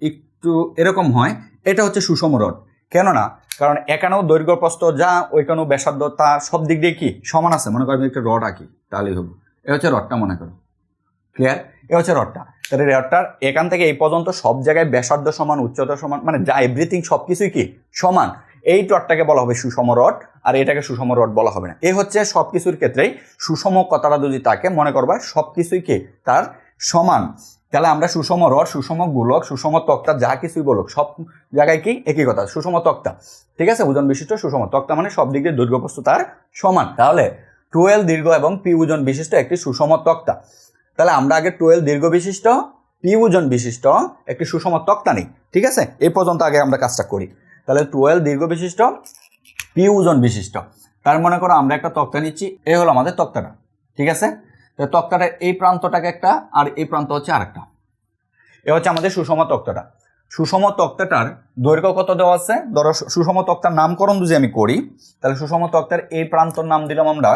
Speaker 1: একটু এরকম হয়, এটা হচ্ছে সুষম রড, কেন না? কারণ এখানেও দৈর্ঘ্য প্রস্থ যা, ওইখানেও ব্যাসার্ধ তা, সব দিক দিয়ে কি সমান আছে। মনে করো আমি একটা রড আঁকি, তাহলেই হবো, এ হচ্ছে রডটা, মনে করো, ক্লিয়ার? এ হচ্ছে রডটা। তাহলে রডটার এখান থেকে এই পর্যন্ত সব জায়গায় ব্যাসার্ধ সমান, উচ্চতা সমান, মানে যা এভরিথিং সব কিছুই কি সমান। এই রডটাকে বলা হবে সুষম রড, আর এটাকে সুষম রড বলা হবে না। এই হচ্ছে সব কিছুর ক্ষেত্রেই সুষম কথাটা যদি তাকে মনে করবা সব কিছুই কি তার সমান। তাহলে আমরা সুষম রড, সুষম গোলক, সুষম তক্তা, যা কিছুই বলুক সব জায়গায় কি একই কথা, সুষম তক্তা, ঠিক আছে, ওজন বিশিষ্ট সুষম তক্তা মানে সব দিক দিয়ে দৈর্ঘ্য প্রস্থ তার সমান। তাহলে 12 দীর্ঘ এবং পি ওজন বিশিষ্ট একটি সুষম তক্তা। তাহলে আমরা আগে 12 দীর্ঘ বিশিষ্ট, পি ওজন বিশিষ্ট একটি সুষম তক্তা নেই, ঠিক আছে, এই পর্যন্ত আগে আমরা কাজটা করি। তাহলে 12 দীর্ঘ বিশিষ্ট, পি ওজন বিশিষ্ট, তার মনে করো আমরা একটা তক্তা নিচ্ছি, এই হলো আমাদের তক্তাটা, ঠিক আছে। তো তক্তাটার এই প্রান্তটাকে একটা, আর এই প্রান্ত হচ্ছে আরেকটা, এ হচ্ছে আমাদের সুষম তক্তাটা। সুষম তক্তাটার দৈর্ঘ্য কত দেওয়া আছে, ধরো সুষম তক্তার নামকরণ যদি আমি করি, তাহলে সুষম তক্তার এই প্রান্তর নাম দিলাম আমরা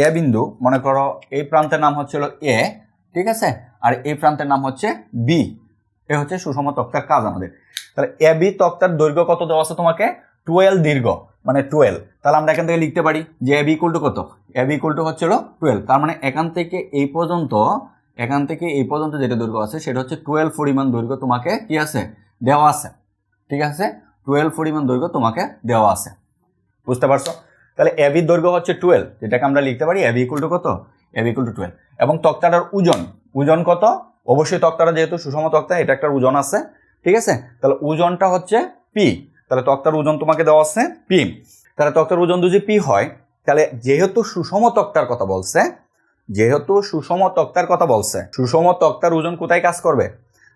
Speaker 1: এ বিন্দু, মনে করো এই প্রান্তের নাম হচ্ছে এ, ঠিক আছে, আর এই প্রান্তের নাম হচ্ছে বি। এ হচ্ছে সুষম তক্তার কাজ আমাদের। তাহলে এ বি তক্তার দৈর্ঘ্য কত দেওয়া আছে তোমাকে, 12 দীর্ঘ মানে 12। তাহলে আমরা এখান থেকে লিখতে পারি যে এ বি ইকুয়াল টু কত, এ বি ইকুয়াল টু হচ্ছে 12। তার মানে এখান থেকে এই পর্যন্ত, এখান থেকে এই পর্যন্ত যেটা দৈর্ঘ্য আছে সেটা হচ্ছে 12 পরিমাণ দৈর্ঘ্য তোমাকে কি আছে, দেওয়া আছে, ঠিক আছে, 12 পরিমাণ দৈর্ঘ্য তোমাকে দেওয়া আছে, বুঝতে পারছো? তাহলে এ বির দৈর্ঘ্য হচ্ছে 12, যেটাকে আমরা লিখতে পারি এ বি ইকুয়াল টু কত, এ বি ইকুয়াল টু 12। এবং তক্তাটার ওজন কত, অবশ্যই তক্তাটা যেহেতু সুষম তক্তা এটা একটা ওজন আছে, ঠিক আছে, তাহলে ওজনটা হচ্ছে পি। তাহলে তক্তার ওজন তোমাকে দেওয়া আছে পি। তাহলে তক্তার ওজন যদি পি হয়, তাহলে যেহেতু সুষম তক্তার কথা বলছে, যেহেতু সুষম তক্তার কথা বলছে, সুষম তক্তার ওজন কোথায় কাজ করবে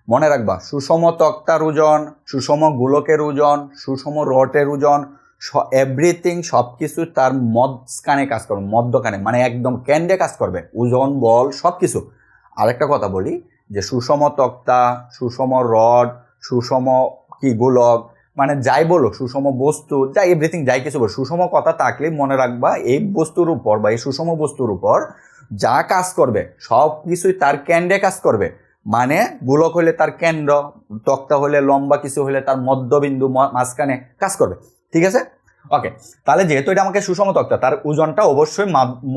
Speaker 1: মনে রাখবা, সুষম তক্তার ওজন, সুষম গোলকের ওজন, সুষম রডের ওজন, এভরিথিং সব কিছু তার মধ্যখানে কাজ করবে, মধ্যখানে মানে একদম কেন্দ্রে কাজ করবে, ওজন বল সব কিছু। আরেকটা কথা বলি যে সুষম তক্তা, সুষম রড, সুষম কি গোলক, মানে যাই বলো সুষম বস্তু, যাই এভরিথিং যাই কিছু বলো, সুষম কথা থাকলে মনে রাখবা এই বস্তুর উপর বা এই সুষম বস্তুর উপর যা কাজ করবে সব কিছুই তার কেন্দ্রে কাজ করবে। মানে গোলক হলে তার কেন্দ্র, তক্তা হলে লম্বা কিছু হলে তার মধ্যবিন্দু মাঝখানে কাজ করবে, ঠিক আছে, ওকে। তাহলে যেহেতু এটা আমাকে সুষম তক্তা, তার ওজনটা অবশ্যই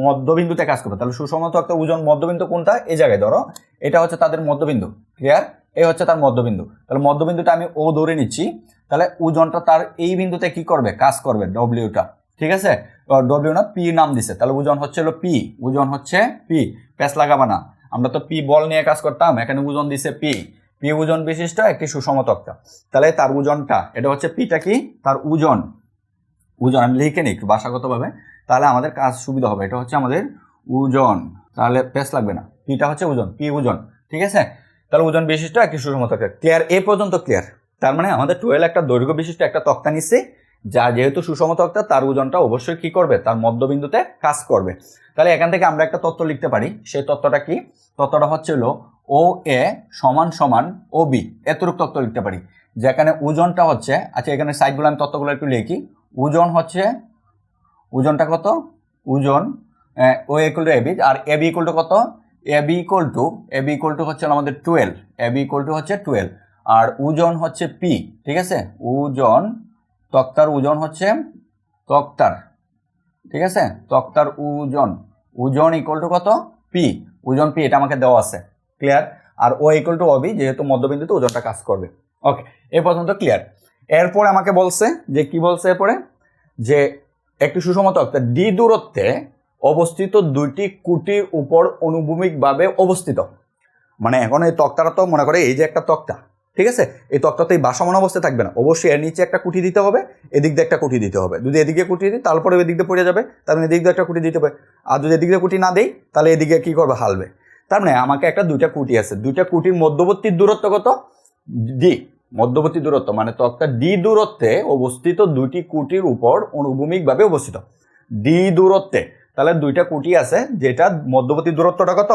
Speaker 1: মধ্যবিন্দুতে কাজ করবে। তাহলে সুষম তক্তা ওজন মধ্যবিন্দু কোনটা, এই জায়গায় ধরো এটা হচ্ছে তাদের মধ্যবিন্দু, ক্লিয়ার, এই হচ্ছে তার মধ্যবিন্দু। তাহলে মধ্যবিন্দুটা আমি ও ধরে নিচ্ছি, তাহলে ওজনটা তার এই বিন্দুতে কি করবে, কাজ করবে, ডব্লিউটা, ঠিক আছে, ডব্লিউ না পি নাম দিছে, তাহলে ওজন হচ্ছে পি, ওজন হচ্ছে পি, প্যাচ লাগাবা না। আমরা তো পি বল নিয়ে কাজ করতাম, এখানে ওজন দিছে পি, পি ওজন বিশিষ্ট একটি সুষম তক্তা। তাহলে তার ওজনটা, এটা হচ্ছে পিটা কি, তার ওজন, ওজন আমি লিখে নিই ভাষাগতভাবে, তাহলে আমাদের কাজ সুবিধা হবে। এটা হচ্ছে আমাদের ওজন, তাহলে পেস লাগবে না, পিটা হচ্ছে ওজন, পি ওজন, ঠিক আছে। তাহলে ওজন বিশিষ্ট একটি সুষম তক্তা। ক্লিয়ার? এ পর্যন্ত ক্লিয়ার? তার মানে আমাদের 12 একটা দৈর্ঘ্য বিশিষ্ট একটা তক্তা নিচ্ছে, যা যেহেতু সুষম তক্তা তার ওজনটা অবশ্যই কি করবে, তার মধ্যবিন্দুতে কাজ করবে। তাহলে এখান থেকে আমরা একটা তত্ত্ব লিখতে পারি। সেই তত্ত্বটা কি? তত্ত্বটা হচ্ছে হলো ও এ সমান সমান ও বি, এতটুকু তত্ত্ব লিখতে পারি, যেখানে ওজনটা হচ্ছে, আচ্ছা এখানে সাইডগুলো আমি তত্ত্বগুলো একটু লিখি। ওজন হচ্ছে, ওজনটা কত, ওজন ও ইকুয়াল টু এবি, আর এবি ইকুয়াল টু কত, এবি ইকুয়াল টু হচ্ছে আমাদের 12, এবি ইকুয়াল টু হচ্ছে 12, আর ওজন হচ্ছে পি, ঠিক আছে। ওজন, তক্তার ওজন হচ্ছে, তক্তার, ঠিক আছে, তক্তার ওজন, ওজন ইকুয়াল টু কত, পি, ওজন পি, এটা আমাকে দেওয়া আছে। ক্লিয়ার? আর ও ইকুয়াল টু অবি, যেহেতু মধ্যবিন্দুতে ওজনটা কাজ করবে। ওকে, এই পর্যন্ত ক্লিয়ার। এরপরে আমাকে বলছে যে কি বলছে এরপরে, যে একটি সুষম তক্তা ডি দূরত্বে অবস্থিত দুইটি কুটির উপর অনুভূমিকভাবে অবস্থিত। মানে এখন এই তক্তাটা তো মনে করে এই যে একটা তক্তা, ঠিক আছে, এই তক্তাতে ভাসমান অবস্থায় থাকবে না, অবশ্যই এর নিচে একটা কুটি দিতে হবে, এদিক দিয়ে একটা কুটি দিতে হবে। যদি এদিকে কুটি দিই তারপরে এদিক দিয়ে পড়ে যাবে, তার মানে এদিক দিয়ে একটা কুটি দিতে হবে। আর যদি এদিক দিয়ে কুটি না দেই তাহলে এদিকে কি করবে, হালবে। তার মানে আমাকে একটা দুইটা কুটি আছে, দুইটা কুটির মধ্যবর্তী দূরত্ব কত, ডি, মধ্যবর্তী দূরত্ব মানে তক্তা ডি দূরত্বে অবস্থিত দুইটি কুটির উপর অনুভূমিকভাবে অবস্থিত, ডি দূরত্বে। তাহলে দুইটা কুটি আছে, যেটা মধ্যবর্তী দূরত্বটা কত,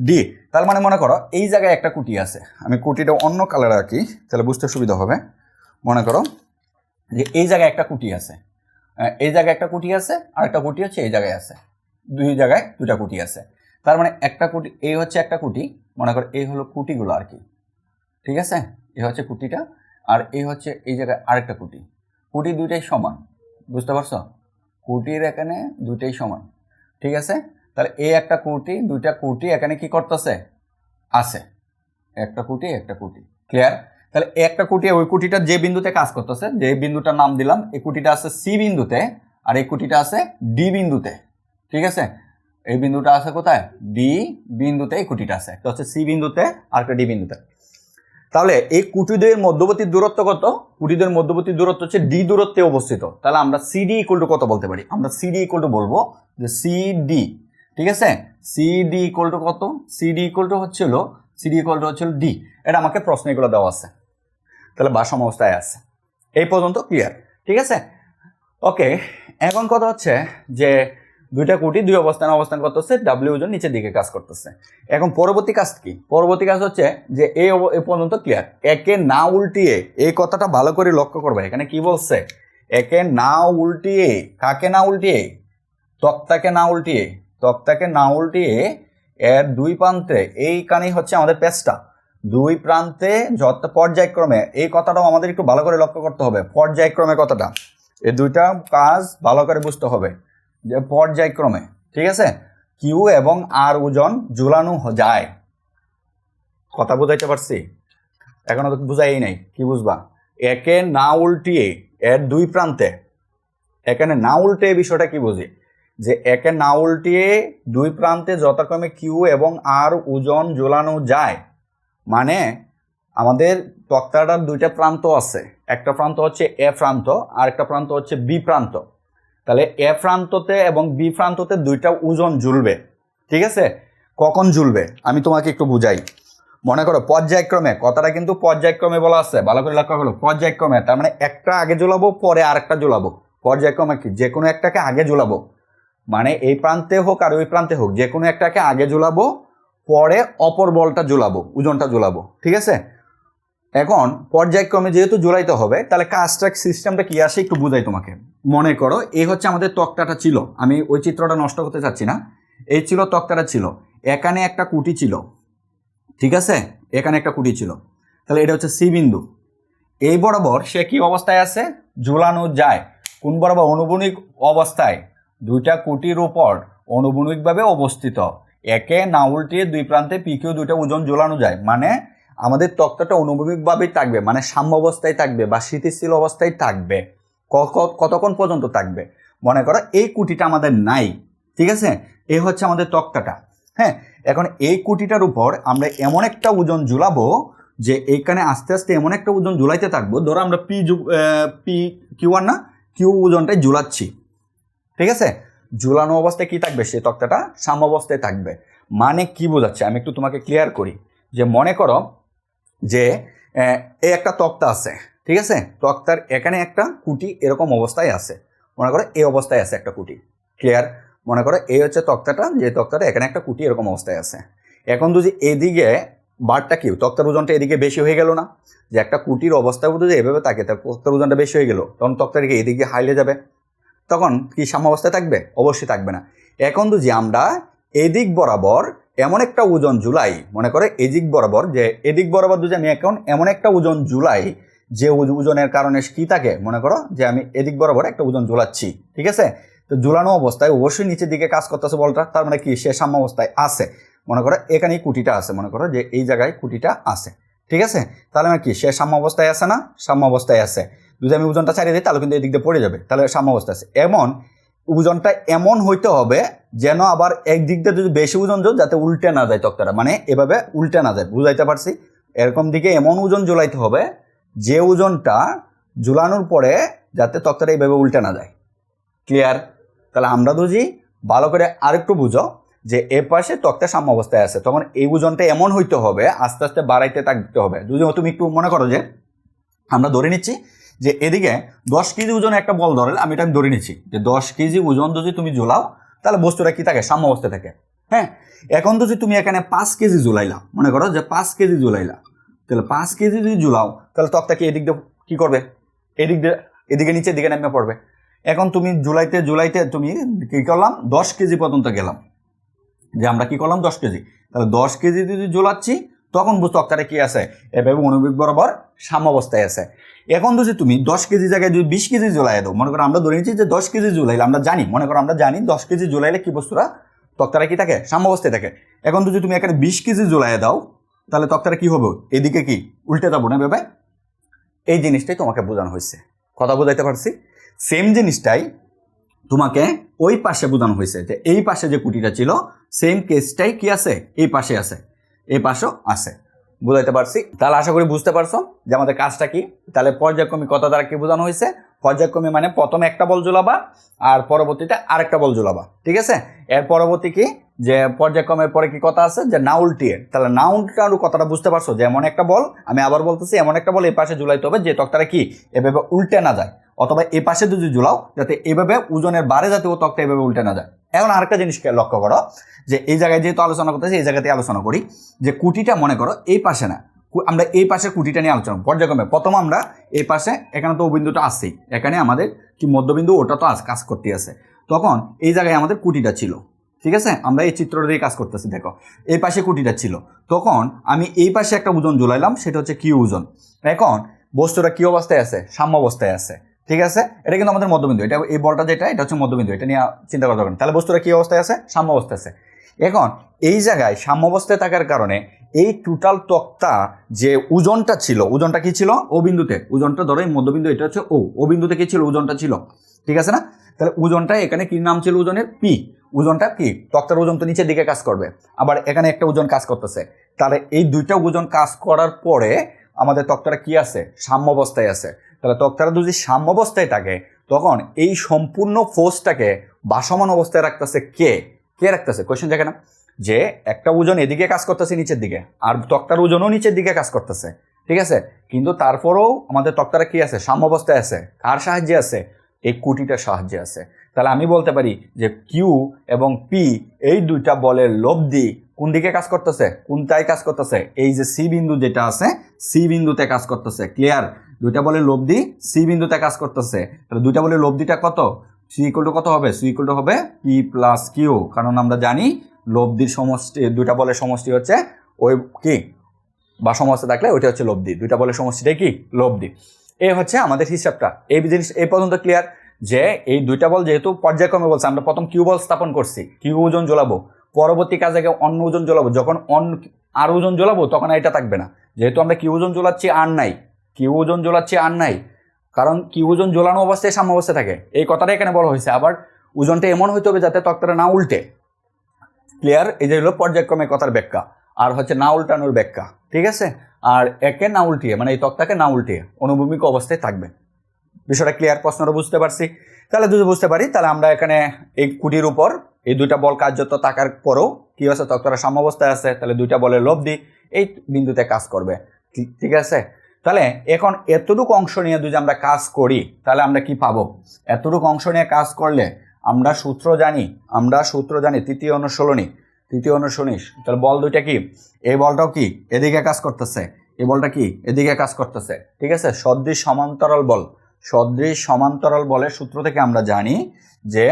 Speaker 1: ডি। তার মানে মনে করো এই জায়গায় একটা কুটি আছে, আমি কুটিটা অন্য কালার রাখি তাহলে বুঝতে সুবিধা হবে। মনে করো যে এই জায়গায় একটা কুটি আছে, এই জায়গায় একটা কুটি আছে, আর একটা কুটি হচ্ছে এই জায়গায় আছে, দুই জায়গায় দুটা কুটি আছে। তার মানে একটা কুটি, এই হচ্ছে একটা কুটি, মনে করো এই হলো কুটিগুলো আর কি, ঠিক আছে, এই হচ্ছে কুটিটা, আর এই হচ্ছে এই জায়গায় আরেকটা কুটি, কুটি দুইটাই সমান, বুঝতে পারছো, কুটির এখানে দুইটাই সমান, ঠিক আছে। তাহলে এই একটা কুটি, দুইটা কুটি এখানে কি করতেছে, আছে, একটা কুটি একটা কুটি। ক্লিয়ার? তাহলে একটা কুটি ওই কুটিটা যে বিন্দুতে কাজ করতেছে, যে বিন্দুটার নাম দিলাম, এই কুটিটা আছে সি বিন্দুতে, আর এই কুটিটা আছে ডি বিন্দুতে, ঠিক আছে। এই বিন্দুটা আছে কোথায়, ডি বিন্দুতে, এই কুটিটা আছে, এটা হচ্ছে সি বিন্দুতে আর একটা ডি বিন্দুতে। তাহলে এই কুটিদের মধ্যবর্তী দূরত্ব কত, কুটিদের মধ্যবর্তী দূরত্ব হচ্ছে ডি দূরত্বে অবস্থিত। তাহলে আমরা সিডি ইকুয়াল টু কত বলতে পারি, আমরা সিডি ইকুয়াল টু বলবো যে সিডি, ঠিক আছে, সিডি ইকুয়াল টু কত, সিডি ইকুয়াল টু হচ্ছিল, সিডি ইকুয়াল টু হচ্ছিল ডি। এটা আমাকে প্রশ্ন এগুলো দেওয়া আছে, তাহলে ভারসাম্য অবস্থায় আছে। এই পর্যন্ত ক্লিয়ার? ঠিক আছে, ওকে। এখন কথা হচ্ছে যে দুইটা কুটি দুই অবস্থান করতেছে, ডাব্লিউ ওজন নিচের দিকে কাজ করতেছে। এখন পরবর্তী কাজ কি, পরবর্তী কাজ হচ্ছে যে এই পর্যন্ত ক্লিয়ার। একে না উল্টিয়ে, এই কথাটা ভালো করে লক্ষ্য করবে, এখানে কি বলছে, একে না উল্টিয়ে, কাকে না উল্টিয়ে, তক্তাকে না উল্টিয়ে, তক্তাকে না উল্টিয়ে এর দুই প্রান্তে, এইখানেই হচ্ছে আমাদের পেজটা, দুই প্রান্তে যত পর্যায়ক্রমে, এই কথাটাও আমাদের একটু ভালো করে লক্ষ্য করতে হবে, পর্যায়ক্রমে কথাটা, এই দুইটা কাজ ভালো করে বুঝতে হবে যে পর্যায়ক্রমে, ঠিক আছে, কিউ এবং আর ওজন ঝুলানো যায়। কথা বুঝাইতে পারছি? এখনো তো বুঝাই নাই, কি বুঝবা, একে না উল্টিয়ে এর দুই প্রান্তে, এখানে না উল্টে বিষয়টা কি বুঝি, যে একে না উল্টিয়ে দুই প্রান্তে যথাক্রমে কিউ এবং আর ওজন ঝোলানো যায়। মানে আমাদের তক্তাটার দুইটা প্রান্ত আছে, একটা প্রান্ত হচ্ছে এ প্রান্ত আর একটা প্রান্ত হচ্ছে বি প্রান্ত। তাহলে এ প্রান্ততে এবং বি প্রান্ততে দুইটা ওজন ঝুলবে, ঠিক আছে। কখন ঝুলবে আমি তোমাকে একটু বুঝাই। মনে করো পর্যায়ক্রমে, কথাটা কিন্তু পর্যায়ক্রমে বলা আছে, ভালো করে লক্ষ্য করো, পর্যায়ক্রমে, তার মানে একটা আগে ঝুলাবো পরে আরেকটা ঝুলাবো। পর্যায়ক্রমে কি, যে কোনো একটাকে আগে ঝুলাবো, মানে এই প্রান্তে হোক আর ওই প্রান্তে হোক, যে কোনো একটাকে আগে ঝুলাবো, পরে অপর বলটা ঝুলাবো, ওজনটা ঝুলাবো, ঠিক আছে। এখন পর্যায়ক্রমে যেহেতু ঝুলাইতে হবে, তাহলে কাজটা সিস্টেমটা কি আসে একটু বুঝাই তোমাকে। মনে করো এই হচ্ছে আমাদের তক্তাটা ছিল, আমি ওই চিত্রটা নষ্ট করতে চাচ্ছি না, এই ছিল তক্তাটা ছিল, এখানে একটা কুটি ছিল, ঠিক আছে, এখানে একটা কুটি ছিল, তাহলে এটা হচ্ছে সি বিন্দু। এই বরাবর সে কি অবস্থায় আছে, ঝুলানো যায়, কোন বরাবর, অনুভূমিক অবস্থায়, দুইটা কুটির উপর অনুভূমিকভাবে অবস্থিত, একে না উল্টিয়ে দুই প্রান্তে পিকেও দুইটা ওজন ঝুলানো যায়। মানে আমাদের তক্তাটা অনুভূমিকভাবেই থাকবে, মানে সাম্য অবস্থায় থাকবে বা স্থিতিশীল অবস্থায় থাকবে। কতক্ষণ পর্যন্ত থাকবে, মনে করো এই কুটিটা আমাদের নাই, ঠিক আছে, এই হচ্ছে আমাদের তক্তাটা, হ্যাঁ, এখন এই কুটিটার উপর আমরা এমন একটা ওজন ঝুলাবো যে এইখানে আস্তে আস্তে এমন একটা ওজন ঝুলাইতে থাকবো। ধরো আমরা পি কিউ1 না কিউ ওজনটাই ঝুলাচ্ছি, ঠিক আছে? ঝুলানো অবস্থায় কি থাকবে, সে তক্তাটা সাম্য অবস্থায় থাকবে। মানে কি বোঝাচ্ছে আমি একটু তোমাকে ক্লিয়ার করি। যে মনে করো যে এই একটা তক্তা আছে, ঠিক আছে? তক্তার এখানে একটা কুটি এরকম অবস্থায় আছে, মনে করো এই অবস্থায় আছে একটা কুটি, ক্লিয়ার? মনে করো এই হচ্ছে তক্তাটা, যে তক্তাটা এখানে একটা কুটি এরকম অবস্থায় আছে। এখন যদি এদিকে বারটা কি তক্তার ওজনটা এদিকে বেশি হয়ে গেল না, যে একটা কুটির অবস্থা যদি এভাবে থাকে তার তক্তার ওজনটা বেশি হয়ে গেল, তখন তক্তাটিকে এদিকে হাইলে যাবে, তখন কি সাম্য অবস্থায় থাকবে? অবশ্যই থাকবে না। এখন যদি আমরা এদিক বরাবর এমন একটা ওজন ঝুলাই, মনে করে এদিক বরাবর, যে এদিক বরাবর যদি আমি এখন এমন একটা ওজন ঝুলাই যে ওজনের কারণে কি থাকে, মনে করো যে আমি এদিক বরাবর একটা ওজন ঝুলাচ্ছি, ঠিক আছে? তো ঝুলানো অবস্থায় অবশ্যই নিচের দিকে কাজ করতেছে বলটা, তার মানে কি সে সাম্য অবস্থায় আছে। মনে করো এখানেই কুটিটা আছে, মনে করো যে এই জায়গায় কুটিটা আছে, ঠিক আছে? তাহলে মানে কি সে সাম্য অবস্থায় আছে না? সাম্য অবস্থায় আছে। যদি আমি ওজনটা ছাড়িয়ে দিই তাহলে কিন্তু এদিক দিয়ে পড়ে যাবে, তাহলে সাম্য অবস্থা আছে। এমন ওজনটা এমন হইতে হবে যেন আবার একদিক দিয়ে যদি বেশি ওজন যোগ যাতে উল্টে না যায় তক্তাটা, মানে এভাবে উল্টে না যায়, বুঝাইতে পারছি? এরকম দিকে এমন ওজন ঝুলাইতে হবে যে ওজনটা ঝুলানোর পরে যাতে তক্তাটা এইভাবে উল্টে না যায়, ক্লিয়ার? তাহলে আমরা যদি ভালো করে আরেকটু বুঝো যে এ পাশে তক্তা সাম্য অবস্থায় আছে, তখন এই ওজনটা এমন হইতে হবে আস্তে আস্তে বাড়াইতে থাকতে হবে। যদি তুমি একটু মনে করো যে আমরা ধরে নিচ্ছি যে এদিকে 10 কেজি ওজন একটা বল ধরে, আমি এটা ধরে নিচ্ছি যে 10 কেজি ওজন যদি তুমি ঝুলাও তাহলে বস্তুটা কি থাকে, সাম্য অবস্থায় থাকে। হ্যাঁ, এখন যদি তুমি এখানে 5 কেজি ঝুলাইলা, মনে করো যে 5 কেজি ঝুলাইলা, তাহলে 5 কেজি যদি ঝুলাও তাহলে তক্তা কি এদিক দিয়ে কি করবে, এদিক দিয়ে এদিকে নিচের দিকে নেমে পড়বে। এখন তুমি ঝুলাইতে ঝুলাইতে তুমি কি করলাম, 10 কেজি পর্যন্ত গেলাম, যে আমরা কি করলাম 10 কেজি, তাহলে 10 কেজি যদি ঝুলাচ্ছি তখন তক্তাটা কি আছে, এভাবে অনুভূমিক বরাবর সাম্য অবস্থায় আছে। এখন যদি তুমি 10 কেজি জায়গায় যদি 20 কেজি ঝুলাই দাও, মনে করো আমরা ধরে নিচ্ছি যে 10 কেজি ঝুলাইলে, আমরা জানি, মনে করো আমরা জানি 10 কেজি ঝুলাইলে কি বস্তুরা তক্তাটা কি থাকে, সাম্য অবস্থায় থাকে। এখন যদি তুমি এখানে 20 কেজি ঝুলাই দাও তাহলে তক্তাটা কি হবে, এদিকে কি উল্টে যাবো না ভেবে? এই জিনিসটাই তোমাকে বোঝানো হয়েছে, কথা বোঝাইতে পারছি? সেম জিনিসটাই তোমাকে ওই পাশে বোঝানো হয়েছে, যে এই পাশে যে কুটিটা ছিল সেম কেসটাই কি আছে, এই পাশে আছে, এই পাশেও আছে, বুঝাইতে পারছি? তাহলে আশা করি বুঝতে পারছো যে আমাদের কাজটা কি। তাহলে পর্যায়ক্রমী কথা দ্বারা কি বোঝানো হয়েছে, পর্যায়ক্রমী মানে প্রথমে একটা বল ঝুলাবা আর পরবর্তীতে আরেকটা বল ঝুলাবা, ঠিক আছে? এর পরবর্তী কি, যে পর্যায়ক্রমের পরে কি কথা আছে, যে না উল্টিয়ে। তাহলে না উল্টানো কথাটা বুঝতে পারছো, যে এমন একটা বল, আমি আবার বলতেছি, এমন একটা বল এই পাশে ঝুলাইতে হবে যে তক্তাটা কি এভাবে উল্টে না যায়, অথবা এই পাশে যদি ঝুলাও যাতে এভাবে ওজনের বারে যাতে ও তক্তা এভাবে উল্টে না যায়। এখন আরেকটা জিনিসকে লক্ষ্য করো, যে এই জায়গায় যেহেতু আলোচনা করতেছি এই জায়গাতে আলোচনা করি, যে কুটিটা মনে করো এই পাশে না, আমরা এই পাশে কুটিটা নিয়ে আলোচনা পর্যায়ক্রমে। প্রথম আমরা এই পাশে, এখানে তো ও বিন্দুটা আসছেই, এখানে আমাদের কি মধ্যবিন্দু, ওটা তো কাজ করতে আছে, তখন এই জায়গায় আমাদের কুটিটা ছিল, ঠিক আছে? আমরা এই চিত্রটা দিয়ে কাজ করতেছি, দেখো এই পাশে কুটিটা ছিল, তখন আমি এই পাশে একটা ওজন ঝুলাইলাম, সেটা হচ্ছে কিউ ওজন। এখন বস্তুটা কি অবস্থায় আছে, সাম্য অবস্থায় আছে, ঠিক আছে? এটা কিন্তু আমাদের মধ্যবিন্দু, এটা এই বলটা যেটা এটা হচ্ছে মধ্যবিন্দু, এটা নিয়ে চিন্তা করা দরকার। তাহলে বস্তুটা কি অবস্থায় আছে, সাম্য অবস্থায় আছে। এখন এই জায়গায় সাম্য অবস্থায় থাকার কারণে এই টোটাল তক্তা যে ওজনটা ছিল, ওজনটা কি ছিল, ও বিন্দুতে ওজনটা, ধরো এই মধ্যবিন্দু এটা হচ্ছে ও বিন্দুতে কি ছিল, ওজনটা ছিল, ঠিক আছে না? তাহলে ওজনটা এখানে কি নাম ছিল, ওজনের পি। ওজনটা কি, তক্তার ওজন তো নিচের দিকে কাজ করবে, আবার এখানে একটা ওজন কাজ করতেছে, তাহলে এই দুইটা ওজন কাজ করার পরে আমাদের তক্তাটা কি আছে, সাম্য অবস্থায় আছে। তাহলে তক্তাটা যদি সাম্য অবস্থায় থাকে তখন এই সম্পূর্ণ ফোর্সটাকে ভাসমান অবস্থায় রাখতেছে কে, কে রাখতেছে? কোয়েশ্চেন দেখে না, যে একটা ওজন এদিকে কাজ করতেছে নিচের দিকে, আর তক্তার ওজনও নিচের দিকে কাজ করতেছে, ঠিক আছে? কিন্তু তারপরেও আমাদের তক্তাটা কি আছে, সাম্য অবস্থায় আছে। কার সাহায্যে আছে? এই কুটিটার সাহায্যে আছে। তাহলে আমি বলতে পারি যে কিউ এবং পি এই দুইটা বলের লব্ধি কোন দিকে কাজ করতেছে, কোনটায় কাজ করতেছে, এই যে সি বিন্দু যেটা আছে সি বিন্দুতে কাজ করতেছে, ক্লিয়ার? দুইটা বলের লব্ধি সি বিন্দুতে কাজ করতেছে। তাহলে দুইটা বলের লব্ধিটা কত, সি ইকুয়াল টু কত হবে, সি ইকুয়াল টু হবে পি প্লাস কিউ, কারণ আমরা জানি লব্ধির সমষ্টি, দুইটা বলের সমষ্টি হচ্ছে ওই কি, বা সমস্ত থাকলে ওইটা হচ্ছে লব্ধি, দুইটা বলের সমষ্টিটাই কি, লব্ধি। এই হচ্ছে আমাদের হিসাবটা। এই জিনিস এই পর্যন্ত ক্লিয়ার, যে এই দুইটা বল যেহেতু পর্যায়ক্রমে বলছে, আমরা প্রথম কিউ বল স্থাপন করছি, কিউ ওজন জ্বলাবো, পরবর্তী কাজে অন্য ওজন জ্বলাবো, যখন আর ওজন জ্বলাবো তখন এটা থাকবে না, যেহেতু আমরা কিউ ওজন জ্বলাচ্ছি আর নাই, কিউ ওজন জ্বলাচ্ছি আর নাই, কারণ কিউ ওজন জ্বলানো অবস্থায় সাম্য অবস্থায় থাকে, এই কথাটা এখানে বলা হয়েছে। আবার ওজনটা এমন হইতে হবে যাতে তক্তাটা না উল্টে, ক্লিয়ার? এই যে হলো পর্যায়ক্রমে কথার ব্যাখ্যা, আর হচ্ছে না উল্টানোর ব্যাখ্যা, ঠিক আছে? আর একে না উল্টিয়ে, মানে এই তক্তাকে না উল্টিয়ে অনুভূমিক অবস্থায় থাকবে। বিষয়টা ক্লিয়ার? প্রশ্নটা বুঝতে পারছি? তাহলে যদি বুঝতে পারি, তাহলে আমরা এখানে এই কুটির উপর এই দুইটা বল কার্যত থাকার পরও কি আছে, তক্তাটা সাম্যাবস্থায় আছে, তাহলে দুইটা বলের লব্ধি এই বিন্দুতে কাজ করবে, ঠিক আছে? তাহলে এখন এতটুকু অংশ নিয়ে যদি আমরা কাজ করি তাহলে আমরা কি পাবো? এতটুকু অংশ নিয়ে কাজ করলে আমরা সূত্র জানি তৃতীয় অনুশীলনী। তাহলে বল দুইটা কি, এই বলটাও কি এদিকে কাজ করতেছে, এই বলটা কি এদিকে কাজ করতেছে, ঠিক আছে? সদৃশ সমান্তরাল বলের সূত্র থেকে আমরা জানি যে,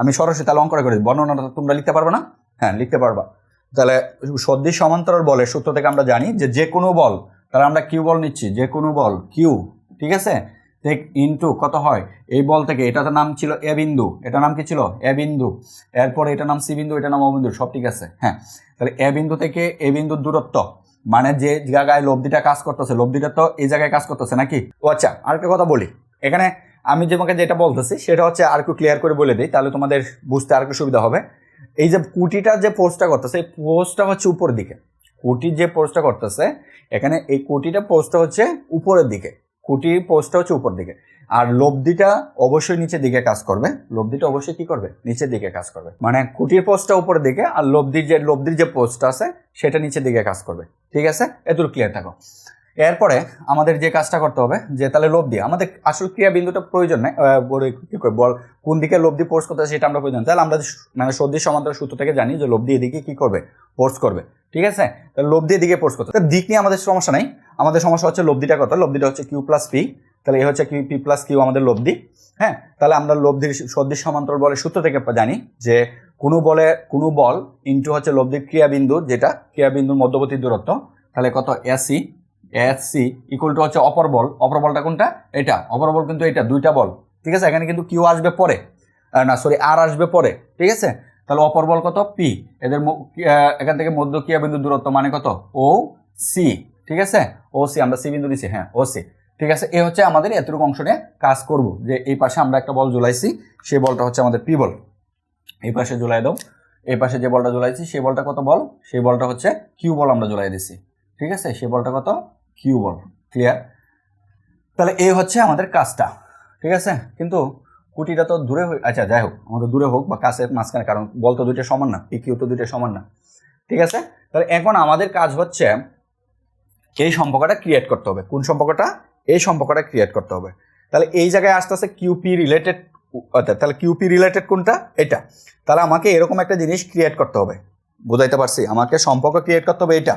Speaker 1: আমি সরাসরি তাহলে অঙ্ক করে বর্ণনাটা তোমরা লিখতে পারবে না? হ্যাঁ, লিখতে পারবা। তাহলে সদৃশ সমান্তরাল বলের সূত্র থেকে আমরা জানি যে কোনো বল, তাহলে আমরা কিউ বল নিচ্ছি, যে কোনো বল কিউ, ঠিক আছে? ইনটু কত হয়, এই বল থেকে, এটার নাম ছিল এ বিন্দু, এটার নাম কি ছিল এ বিন্দু, এরপর এটার নাম সি বিন্দু, এটার নাম ও বিন্দু, সব ঠিক আছে। হ্যাঁ, তাহলে এ বিন্দু থেকে এ বিন্দুর দূরত্ব, মানে যে জায়গায় লব্ধিটা কাজ করতেছে, লব্ধিটা তো এই জায়গায় কাজ করতেছে নাকি? ও আচ্ছা, আরেকটা কথা বলি এখানে, আমি তোমাকে যেটা বলতেছি সেটা হচ্ছে আর একটু ক্লিয়ার করে বলে দিই, তাহলে তোমাদের বুঝতে আর একটু সুবিধা হবে। এই যে কুটিটার যে পোস্টটা করতেছে, এই পোস্টটা হচ্ছে উপরের দিকে, কুটির যে পোস্টটা করতেছে এখানে, এই কুটিটা পোস্টটা হচ্ছে উপরের দিকে, কুটির পোস্টটা হচ্ছে উপর দিকে, আর লব্ধিটা অবশ্যই নিচের দিকে কাজ করবে, লব্ধিটা অবশ্যই কি করবে, নিচের দিকে কাজ করবে, মানে কুটির পোস্টটা উপরের দিকে আর লব্ধির যে পোস্টটা আছে সেটা নিচের দিকে কাজ করবে, ঠিক আছে? এতটুকু ক্লিয়ার থাকো। এরপরে আমাদের যে কাজটা করতে হবে, যে তাহলে লব্ধি, আমাদের আসল ক্রিয়া বিন্দুটা প্রয়োজন নেই, কি করে বল কোন দিকে লব্ধি পোস্ট করতে সেটা আমরা প্রয়োজন, তাহলে আমরা মানে সদৃশ সমান্তরাল সূত্র থেকে জানি যে লব্ধি এদিকে কি করবে, পোস্ট করবে, ঠিক আছে? তাহলে লব্ধি এদিকে পোস্ট করতে, দিক নিয়ে আমাদের সমস্যা নাই, আমাদের সমস্যা হচ্ছে লব্ধিটা কত, লব্ধিটা হচ্ছে কিউ প্লাস পি, তাহলে এই হচ্ছে পি প্লাস কিউ আমাদের লব্ধি। হ্যাঁ, তাহলে আমরা লব্ধির সদৃশ সমান্তরাল বলের সূত্র থেকে জানি যে কোনো বল ইনটু হচ্ছে লব্ধির ক্রিয়াবিন্দুর, যেটা ক্রিয়াবিন্দুর মধ্যবর্তী দূরত্ব, তাহলে কত এসি ইকুয়াল টু হচ্ছে অপর বলটা কোনটা, এটা অপর বল, কিন্তু এটা দুইটা বল, ঠিক আছে? এখানে কিন্তু কিউ আসবে পরে, আর আসবে পরে, ঠিক আছে? তাহলে অপর বল কত, পি, এদের এখান থেকে মধ্য ক্রিয়াবিন্দুর দূরত্ব মানে কত, ও সি, ঠিক আছে? ও সি, আমরা সি বিন্দু দিচ্ছি, হ্যাঁ ও সি, ঠিক আছে? এই হচ্ছে আমাদের এতটুকু অংশ নিয়ে কাজ করব, যে এই পাশে আমরা একটা বল ঝুলাইছি, সেই বলটা হচ্ছে আমাদের পি বল, এই পাশে ঝুলাই দাও, এই পাশে যে বলটা ঝুলাইছি সেই বলটা কত বল, সেই বলটা হচ্ছে কিউ বল আমরা ঝুলাই দিছি, ঠিক আছে? সেই বলটা কত, কিউ বল, ক্লিয়ার? তাহলে এই হচ্ছে আমাদের কাজটা, ঠিক আছে? কিন্তু কুটিটা তো দূরে, আচ্ছা যাই হোক, আমাদের দূরে হোক বা কাছে মাঝখানে, কারণ বল তো দুইটা সমান না, পি কিউ তো দুইটা সমান না, ঠিক আছে? তাহলে এখন আমাদের কাজ হচ্ছে এই সম্পর্কটা ক্রিয়েট করতে হবে, কোন সম্পর্কটা, এই সম্পর্কটা ক্রিয়েট করতে হবে। তাহলে এই জায়গায় আসতে আসতে কিউপি রিলেটেড, তাহলে কিউপি রিলেটেড কোনটা, এটা, তাহলে আমাকে এরকম একটা জিনিস ক্রিয়েট করতে হবে, বুঝাইতে পারছি? আমাকে সম্পর্ক ক্রিয়েট করতে হবে এটা,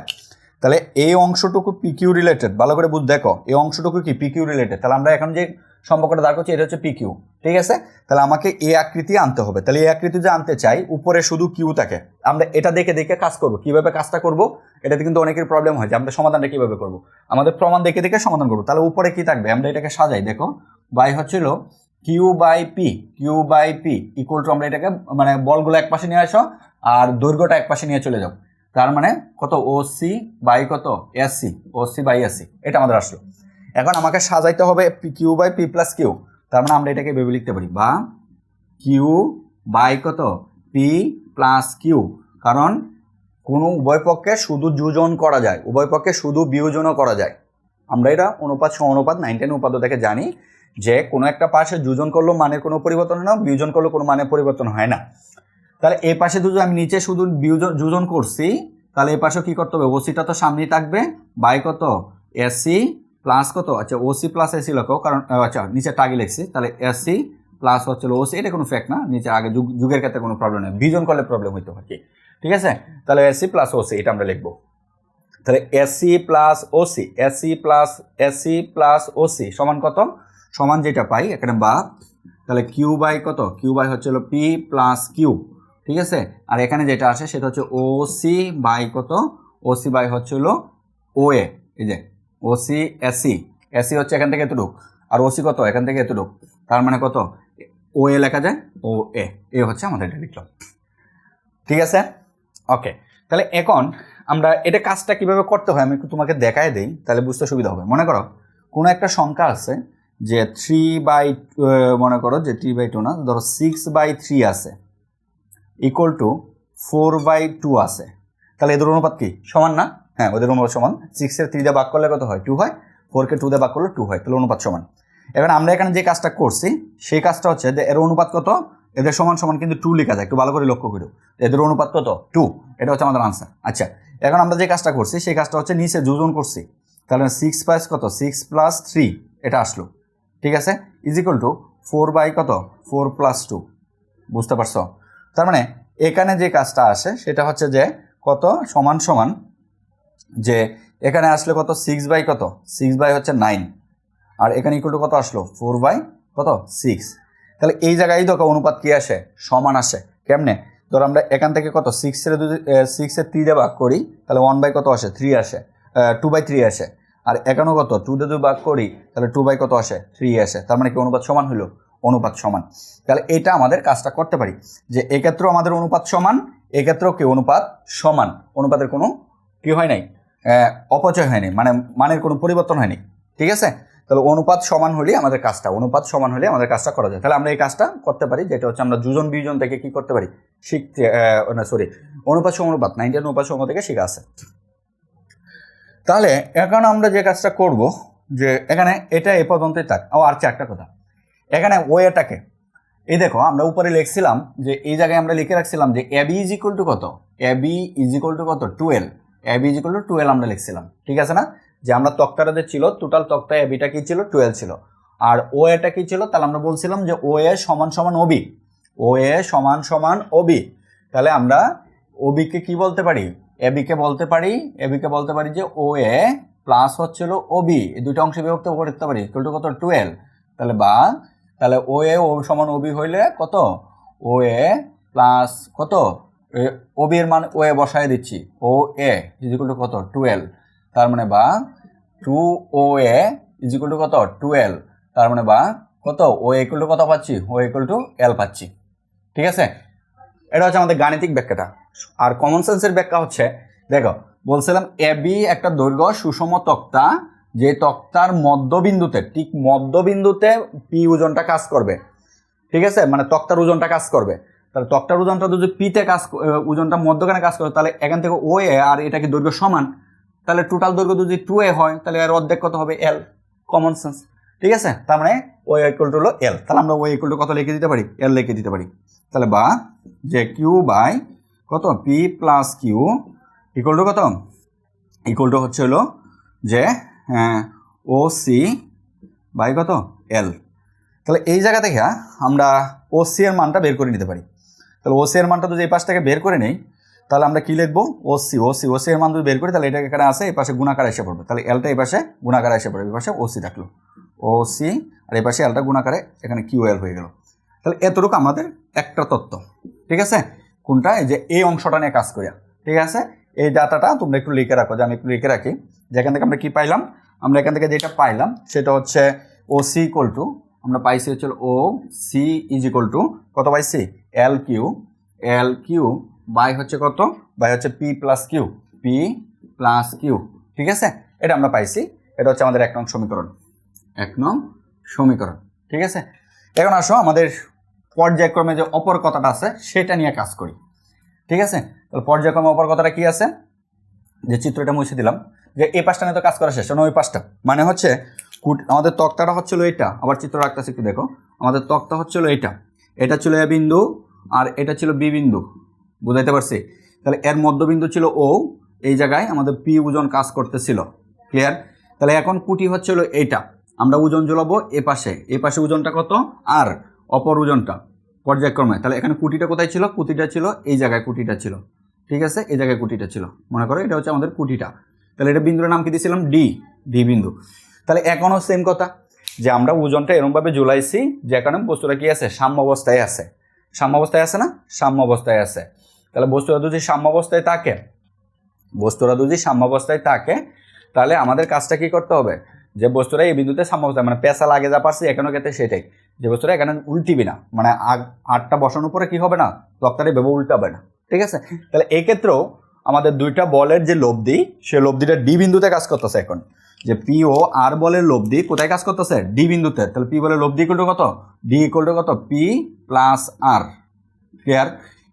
Speaker 1: তাহলে এই অংশটুকু পিকিউ রিলেটেড, ভালো করে দেখো, এই অংশটুকু কি পিকিউ রিলেটেড, তাহলে আমরা এখন যে সম্পর্কটা দাঁড় করছি এটা হচ্ছে পিকিউ, ঠিক আছে? তাহলে আমাকে এই আকৃতি আনতে হবে, তাহলে এই আকৃতি যে আনতে চাই, উপরে শুধু কিউ থাকে, আমরা এটা দেখে দেখে কাজ করব, কিভাবে কাজটা করব, এটাতে কিন্তু অনেকের প্রবলেম হয় যে আমরা সমাধানটা কিভাবে করব, আমাদের প্রমাণ দেখে দেখে সমাধান করবো। তাহলে উপরে কি থাকবে, আমরা এটাকে সাজাই, দেখো বাই হচ্ছিল q by p equal to, আমরা এটাকে মানে বলগুলো এক পাশে নিয়ে আসো আর দৈর্ঘ্যটা এক পাশে নিয়ে চলে যাও, তার মানে কত, ওসি বাই কত, ওসি বাই এসি, এটা আমাদের আসলো। এখন আমাকে সাজাইতে হবে q by p plus q, তার মানে আমরা এটাকে ভেবে লিখতে পারি, বা কিউ বাই কত, পি প্লাস কিউ, কারণ কোনো উভয় পক্ষে শুধু যোজন করা যায়, উভয় পক্ষে শুধু বিয়োজনও করা যায়, আমরা এটা অনুপাত সমানুপাত 9-10 উপাদ্য থেকে জানি যে কোনো একটা পাশে যোজন করলেও মানের কোনো পরিবর্তন হয় না, বিয়োজন করলেও কোনো মানের পরিবর্তন হয় না। তাহলে এই পাশে যদি আমি নিচে শুধু যোজন করছি, তাহলে এই পাশে কি করতে হবে, ওসিটা তো সামনেই থাকবে, বাই কত, এসি প্লাস কত, আচ্ছা ওসি প্লাস এসি লেখো, কারণ আচ্ছা নিচে টাগি লিখছি, তাহলে এসি প্লাস হচ্ছে ওসি, এটা কোনো ফ্যাক্ট না, নিচে আগে যুগের ক্ষেত্রে কোনো প্রবলেম নেই, বিয়োজন করলে প্রবলেম হইতে হয় কি, ঠিক আছে? তাহলে এসি প্লাস ওসি, এটা আমরা লিখবো, তাহলে এসি প্লাস ওসি সমান কত, সমান যেটা পাই এখানে বা, তাহলে কিউ বাই কত, কিউ বাই হচ্ছে হলো পি প্লাস কিউ, ঠিক আছে? আর এখানে যেটা আসে সেটা হচ্ছে ওসি বাই কত, ওসি বাই হচ্ছে হলো ওএ, এই যে ওসি এসি হচ্ছে এখান থেকে এতটুক, আর ওসি কত, এখান থেকে এতটুক, তার মানে কত, ওএ লেখা যায়, ও এ হচ্ছে আমাদের এটা লিখলাম, ঠিক আছে? ওকে, তাহলে এখন আমরা এটা কাজটা কিভাবে করতে হয় আমি একটু তোমাকে দেখায় দিই, তাহলে বুঝতে সুবিধা হবে। মনে করো কোনো একটা সংখ্যা আছে যে 3/, মনে করো যে 3/2 না, ধরো 6/3 আছে, ইকুয়াল টু 4/2 আছে, তাহলে এদের অনুপাত কি সমান না? হ্যাঁ, ওদের অনুপাত সমান। 6-এর 3 দিয়ে ভাগ করলে কত হয়? 2 হয়। 4-কে 2 দিয়ে ভাগ করলে 2 হয়, তাহলে অনুপাত সমান। এবার আমরা এখানে যে কাজটা করছি সেই কাজটা হচ্ছে যে এর অনুপাত কত, এদের সমান সমান কিন্তু 2 লেখা যায়, একটু ভালো করে লক্ষ্য করো। এদের অনুপাত কত? 2। এটা হচ্ছে আমাদের আনসার। আচ্ছা, এখন আমরা যে কাজটা করছি সেই কাজটা হচ্ছে নিচে যোজন করছি, তাহলে 6 প্লাস কত, 6 প্লাস 3 এটা আসলো, ঠিক আছে, ইজ ইকুয়াল টু 4 কত, 4 প্লাস 2। বুঝতে পারছো? তার মানে এখানে যে কাজটা আসে সেটা হচ্ছে যে কত সমান সমান, যে এখানে আসলে কত 6 কত, 6 হচ্ছে 9, আর এখানে ইকুয়াল টু কত আসলো 4 কত 6। তাহলে এই জায়গায় দেখো অনুপাত কি আসে, সমান আসে। কেমনে? ধর আমরা এখান থেকে কত 6-এর 3 দিয়ে ভাগ করি, তাহলে 1 কত আসে 3 আসে, 2/3 আসে। আর এখানেও কত 2 দিয়ে 2 ভাগ করি, তাহলে 2 কত আসে 3 আসে। তার মানে কি অনুপাত সমান হলো? অনুপাত সমান। তাহলে এটা আমাদের কাজটা করতে পারি যে এক্ষেত্রেও আমাদের অনুপাত সমান, এক্ষেত্রেও কি অনুপাত সমান, অনুপাতের কোনো কি হয় নাই, অপচয় হয়নি, মানে মানের কোনো পরিবর্তন হয়নি, ঠিক আছে। তাহলে অনুপাত সমান হলে আমাদের কাজটা, অনুপাত সমান হলে আমাদের কাজটা করা যায়। তাহলে আমরা এই কাজটা করতে পারি, যেটা হচ্ছে আমরা যোজন বিয়োজন থেকে কি করতে পারি শিখতে, অনুপাত সমানুপাত 90 অনুপাত সমান থেকে শেখা আছে। তাহলে এখন আমরা যে কাজটা করব যে এখানে এটা এ পর্যন্তই থাক। আর একটা কথা, এখানে ওয়েটাকে এই দেখো আমরা উপরে লিখছিলাম যে এই জায়গায় আমরা লিখে রাখছিলাম যে এবি ইজ ইকুয়াল টু কত, এবি ইজ ইকুয়াল টু কত 12, এবি ইজ ইকুয়াল টু 12 আমরা লিখছিলাম, ঠিক আছে না? যে আমরা তক্তাটা যে ছিল টোটাল তক্তা এবিটা কি ছিল 12 ছিল, আর ও এটা কি ছিল, তাহলে আমরা বলছিলাম যে ও এ সমান সমান ওবি, ও এ সমান সমান ওবি। তাহলে আমরা ওবিকে কি বলতে পারি, এবিকে বলতে পারি, এবিকে বলতে পারি যে ও এ প্লাস হচ্ছিল ওবি, এই দুটো অংশে বিভক্ত করতে পারি, ইকুয়াল টু কত 12। তাহলে বা তাহলে ও এ ও সমান ওবি হইলে কত, ও এ প্লাস কত ওবি এর মান ও এ বসায় দিচ্ছি, ও এ ইজ ইকুয়াল টু কত 12। তার মানে বা 2 ও এ ইজ ইকুয়াল টু কত 12। তার মানে বা কত ও ইকুয়াল টু কত পাচ্ছি, ও ইকুয়াল টু এল পাচ্ছি, ঠিক আছে। এটা হচ্ছে আমাদের গাণিতিক ব্যাখ্যাটা। আর কমন সেন্সের ব্যাখ্যা হচ্ছে, দেখো বলছিলাম এবি একটা দৈর্ঘ্য সুষম তক্তা, যে তক্তার মধ্যবিন্দুতে, ঠিক মধ্যবিন্দুতে পি ওজনটা কাজ করবে, ঠিক আছে, মানে তক্তার ওজনটা কাজ করবে। তাহলে তক্তার ওজনটা যদি পিতে ওজনটা মধ্যখানে কাজ করে, তাহলে এখান থেকে ও এ আর এটা কি দৈর্ঘ্য সমান, তাহলে টোটাল দৈর্ঘ্য যদি 2a হয় তাহলে এর অর্ধেক কত হবে এল, কমন সেন্স, ঠিক আছে। তার মানে ও ইকুয়াল টু হলো এল, তাহলে আমরা ও ইকুয়াল টু কত লিখে দিতে পারি, এল লিখে দিতে পারি। তাহলে বা যে কিউ বাই কত P plus q equal to কত, ইকুয়াল টু হচ্ছে হলো যে ও সি বাই কত এল। তাহলে এই জায়গা থেকে আমরা ও সি এর মানটা বের করে নিতে পারি। তাহলে ও সি এর মানটা যদি এই পাশ থেকে বের করে নেই, তাহলে আমরা কি লিখবো, ও সি এর মান যদি বের করি তাহলে এটা এখানে আসে, এই পাশে গুণাকার এসে পড়বে, তাহলে এলটা এই পাশে গুণাকার এসে পড়বে, এই পাশে ও সি থাকলো, ও সি, আর এই পাশে এলটা গুণাকারে এখানে কিউ এল হয়ে গেল। তাহলে এতটুকু আমাদের একটা তত্ত্ব, ঠিক আছে। কোনটা, এই যে এই অংশটা নিয়ে কাজ করিয়া, ঠিক আছে। এই ডাটাটা তোমরা একটু লিখে রাখো, যে আমি একটু লিখে রাখি, যেখান থেকে আমরা কি পাইলাম, আমরা এখান থেকে যেটা পাইলাম সেটা হচ্ছে ও সি ইকুয়াল টু, আমরা পাইছি হচ্ছে ও সি ইজ ইকুয়াল টু কত পাইছি, এল কিউ বাই হচ্ছে কত, বাই হচ্ছে পি প্লাস কিউ, ঠিক আছে। এটা আমরা পাইছি, এটা হচ্ছে আমাদের 1 নং সমীকরণ, 1 নং সমীকরণ, ঠিক আছে। এখন আসো আমাদের পর্যায়ক্রমে যে অপর কথাটা আছে সেটা নিয়ে কাজ করি, ঠিক আছে। তাহলে পর্যায়ক্রমে অপর কথাটা কি আছে, যে চিত্রটা মুছে দিলাম, যে এই পাশটা নিয়ে তো কাজ করা শেষ, ওই পাশটা মানে হচ্ছে আমাদের তক্তাটা হচ্ছিল এইটা, আবার চিত্র রাখতেছি একটু দেখো, আমাদের তক্তা হচ্ছিল এইটা, এটা ছিল এ বিন্দু আর এটা ছিল বি বিন্দু, বুঝাইতে পারছি। তাহলে এর মধ্যবিন্দু ছিল ও, এই জায়গায় আমাদের পি ওজন কাজ করতেছিল, ক্লিয়ার। তাহলে এখন কুটি হচ্ছিল এইটা, আমরা ওজন জ্বলাবো এ পাশে ওজনটা কত আর অপর ওজনটা পর্যায়ক্রমে। তাহলে এখানে কুটিটা কোথায় ছিল, কুটিটা ছিল এই জায়গায়, কুটিটা ছিল, ঠিক আছে, এই জায়গায় কুটিটা ছিল, মনে করো এটা হচ্ছে আমাদের কুটিটা। তাহলে এটা বিন্দুর নাম কি দিয়েছিলাম, ডি বিন্দু। তাহলে এখনও সেম কথা, যে আমরা ওজনটা এরকমভাবে ঝুলাইছি যে এখানে বস্তুটা কি আছে, সাম্য অবস্থায় আছে, সাম্য অবস্থায় আছে না, সাম্য অবস্থায় আছে। তাহলে বস্তুটা যদি সাম্য অবস্থায় থাকে, তাহলে আমাদের কাজটা কি করতে হবে, যে বস্তুটা এই বিন্দুতে সাম্য অবস্থায়, মানে পেঁচা লাগে যা পারছি এখানেও ক্ষেত্রে সেটাই, যে বস্তুটা এখানে উল্টিবি না, মানে আটটা বসানোর পরে কি হবে না, তক্তারে ভেবে উল্টাবে না, ঠিক আছে। তাহলে এই ক্ষেত্রেও আমাদের দুইটা বলের যে লব্ধি, সে লব্ধিটা ডি বিন্দুতে কাজ করতেছে এখন, যে পি ও আর বলের লব্ধি কোথায় কাজ করতেছে, ডি বিন্দুতে। তাহলে পি বলের লব্ধি ইকুয়াল টু কত, ডি ইকুয়াল টু কত পি প্লাস আর, ক্লিয়ার।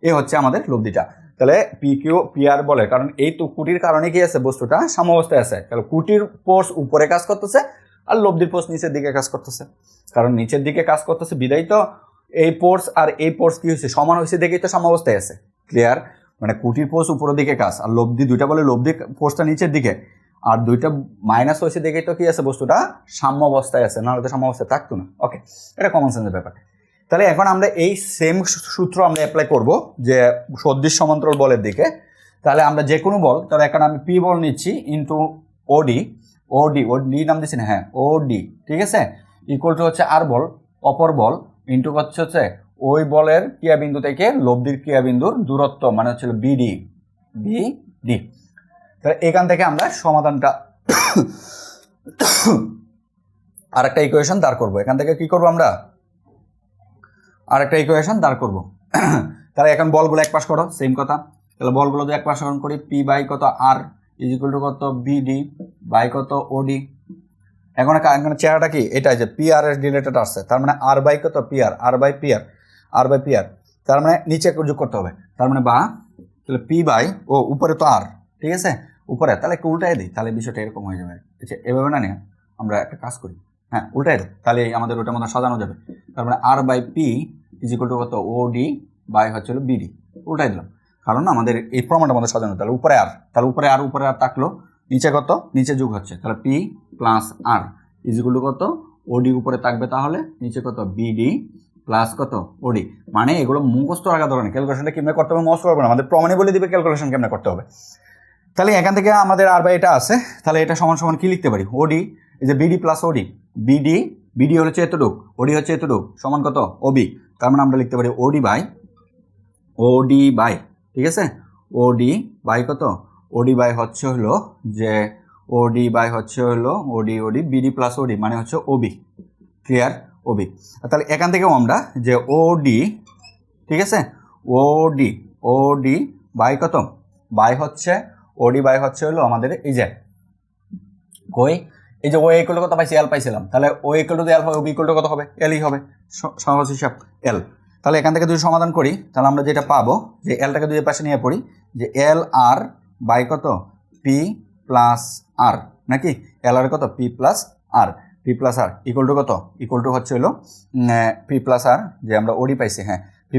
Speaker 1: এ হচ্ছে আমাদের লব্ধিটা। তাহলে পি কিউ পি আর বলে, কারণ এই তো কুটির কারণে কি আছে, বস্তুটা সাম্যাবস্থায় আছে। তাহলে কুটির ফোর্স উপরে কাজ করতেছে আর লব্ধির ফোর্স নিচের দিকে কাজ করতেছে, কারণ নিচের দিকে কাজ করতেছে বিদায় তো এই ফোর্স আর এই ফোর্স কি হয়েছে, সমান হয়েছে দেখেই তো সাম্যাবস্থায় আছে। ক্লিয়ার? মানে কুটির ফোর্স উপরের দিকে কাজ আর লব্ধি দুইটা বলে লব্ধি ফোর্সটা নিচের দিকে, আর দুইটা মাইনাস হয়েছে দেখেই তো কি আছে, বস্তুটা সাম্যাবস্থায় আছে, নাহলে তো সাম্যাবস্থায় থাকতো না। ওকে, এটা কমন সেন্সের ব্যাপার। তাহলে এখন আমরা এই সেম সূত্র আমরা অ্যাপ্লাই করব যে সদৃশ সমান্তরাল বলের দিকে। তাহলে আমরা যে কোনো বল, তাহলে এখন আমি পি বল নিচ্ছি ইন্টু ওডি, ওডি নাম দিচ্ছি না, হ্যাঁ ওডি, ঠিক আছে, ইকুয়াল টু হচ্ছে আর বল, অপর বল ইন্টু হচ্ছে ওই বলের ক্রিয়া বিন্দু থেকে লব্ধির ক্রিয়া বিন্দুর দূরত্ব, মানে হচ্ছে বিডি, বিডি। তাহলে এখান থেকে আমরা সমাধানটা আরেকটা ইকুয়েশন দাঁড় করবো। এখান থেকে কি করবো আমরা, আরেকটা ইকুয়েশন দাঁড় করবো। তাহলে এখন বলগুলো এক পাশ করো, সেম কথা। তাহলে বলগুলো যদি এক পাশ করি, পি বাই কত আর ইজ ইকুয়াল টু কত বিডি বাই কত ওডি। এখন এখানে চেহারাটা কি, এটা যে পি আর এর রিলেটেড আসছে, তার মানে আর বাই কত P R, R by P R, R by P R, তার মানে নিচে যোগ করতে হবে, তার মানে বা তাহলে পি বাই ও উপরে তো আর, ঠিক আছে উপরে, তাহলে একটু উল্টাই দিই, তাহলে বিষয়টা এরকম হয়ে যাবে। আচ্ছা এভাবে না নিয়ে আমরা একটা কাজ করি, হ্যাঁ উল্টাই দিই, তাহলে আমাদের ওটার মধ্যে সাজানো যাবে। তার মানে R by P is equal to কত ও ডি বাই হচ্ছে বিডি, উল্টাই দিলাম, কারণ আমাদের এই প্রমাণটার মধ্যে সাজানো। তাহলে উপরে আর, তাহলে উপরে আর থাকলো, নিচে কত, নিচে যোগ হচ্ছে, তাহলে p plus r is equal to কত ওডি উপরে থাকবে, তাহলে নিচে কত বিডি প্লাস কত ওডি। মানে এগুলো মুখস্থ রাখা দরকার নেই, ক্যালকুলেশনটা কেমনে করতে হবে মুখস্থ করবে না, আমাদের প্রমাণে বলে দিবে ক্যালকুলেশন কেমনে করতে হবে। তাহলে এখান থেকে আমাদের আর বাই এটা আছে, তাহলে এটা সমান সমান কি লিখতে পারি, ওডি এই যে বিডি প্লাস ওডি, বিডি হচ্ছে এতটুক, ওডি হচ্ছে এতটুক, সমান কত ওবি, তার মানে আমরা লিখতে পারি ওডি বাই, ঠিক আছে ওডি বাই কত, ওডি বাই হচ্ছে হলো যে ওডি বাই হচ্ছে হলো ওডি বিডি প্লাস ওডি মানে হচ্ছে ওবি। ক্লিয়ার? ওবি। তাহলে এখান থেকেও আমরা যে ওডি, ঠিক আছে ওডি বাই কত, বাই হচ্ছে ওডি বাই হচ্ছে হলো আমাদের এই যে এই যে ও ইকুয়াল টু কত পাইছি, এল পাইছিলাম, তাহলে ও ইকুয়াল টু এল হবে, ওবি ইকুয়াল টু কত হবে, এলই হবে, সহজ হিসাব এল। তাহলে এখান থেকে যদি সমাধান করি, তাহলে আমরা যেটা পাবো যে এলটাকে দুই পাশে নিয়ে পড়ি, যে এল আর বাই কত পি প্লাস আর, নাকি এল আর কত P plus r equal to কত, ইকুয়াল টু হচ্ছে হলো পি প্লাস আর, যে আমরা ওডি পাইছি, হ্যাঁ p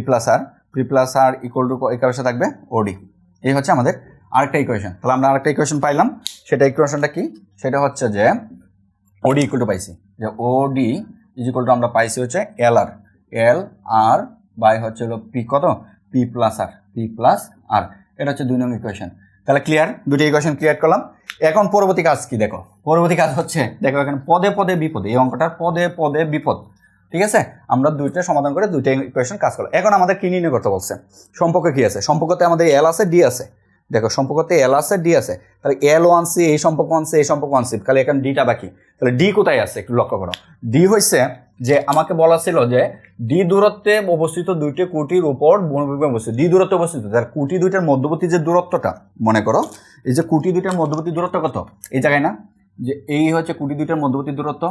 Speaker 1: plus r equal to এই কারণে থাকবে ওডি। এই হচ্ছে আমাদের আরেকটা ইকুয়েশন। তাহলে আমরা আরেকটা ইকুয়েশন পাইলাম, সেটা ইকুয়েশনটা কি, সেটা হচ্ছে যে ওডি ইকুয়াল টু পাইছি, যে ওডি ইজ ইকুয়াল টু আমরা পাইছি হচ্ছে এল আর বাই হচ্ছে হলো পি কত পি প্লাস আর, এটা হচ্ছে 2 নং ইকুয়েশন। তাহলে ক্লিয়ার, দুটো ইকুয়েশন ক্লিয়ার করলাম। এখন পরবর্তী কাজ কি দেখো, পরবর্তী কাজ হচ্ছে দেখো এখানে পদে পদে বিপদ, এই অঙ্কটার পদে পদে বিপদ, ঠিক আছে, আমরা দুইটা সমাধান করে দুইটা ইকুয়েশন কাজ করলাম। এখন আমাদের কি নির্ণয় করতে বলছে, সম্পর্ক কি আছে, সম্পর্কতে আমাদের এল আছে ডি আছে, দেখো সম্পর্কতে এল আছে ডি আছে, তাহলে এল ওয়ান সি এই সম্পর্ক ওয়ান সি এই সম্পর্ক ওয়ান সি, তাহলে এখানে ডিটা বাকি। তাহলে ডি কোথায় আছে একটু লক্ষ্য করো, ডি হয়েছে যে আমাকে বলা ছিল যে ডি দূরত্বে অবস্থিত দুইটি কুটির উপর বনবিভাগে অবস্থিত, ডি দূরত্বে অবস্থিত, তার কুটি দুইটার মধ্যবর্তী যে দূরত্বটা, মনে করো এই যে কুটি দুইটার মধ্যবর্তী দূরত্ব কত, এই জায়গায় না, যে এই হচ্ছে কুটি দুইটার মধ্যবর্তী দূরত্ব,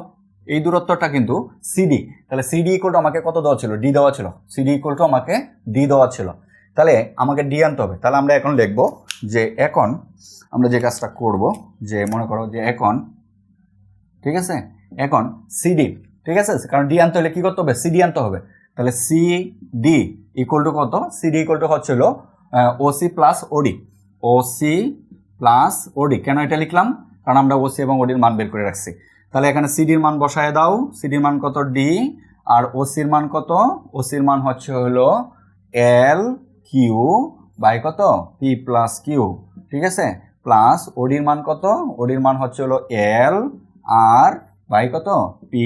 Speaker 1: এই দূরত্বটা কিন্তু সিডি, তাহলে সিডি ইকুয়াল টু আমাকে কত দেওয়া ছিল, ডি দেওয়া ছিল, সিডি ইকুয়াল টু আমাকে ডি দেওয়া ছিল, তাহলে আমাকে ডি আনতে হবে। তাহলে আমরা এখন লিখব যে এখন আমরা যে কাজটা করব, যে মনে করো যে এখন, ঠিক আছে এখন সিডি, ঠিক আছে, কারণ ডি আনতে হলে কি করতে হবে, সিডি আনতে হবে, তাহলে সিডি ইকুয়াল টু কত, সিডি ইকুয়াল টু হচ্ছিল ওসি প্লাস ওডি, কেন এটা লিখলাম, কারণ আমরা ওসি এবং ওডির মান বের করে রাখছি। তাহলে এখানে সিডির মান বসায় দাও, সিডির মান কত ডি, আর ওসির মান কত, ওসির মান হচ্ছে হলো এল কিউ বাই কত পি প্লাস কিউ, ঠিক আছে, প্লাস ওডির মান কত, ওডির মান হচ্ছে হলো এল আর বাই কত P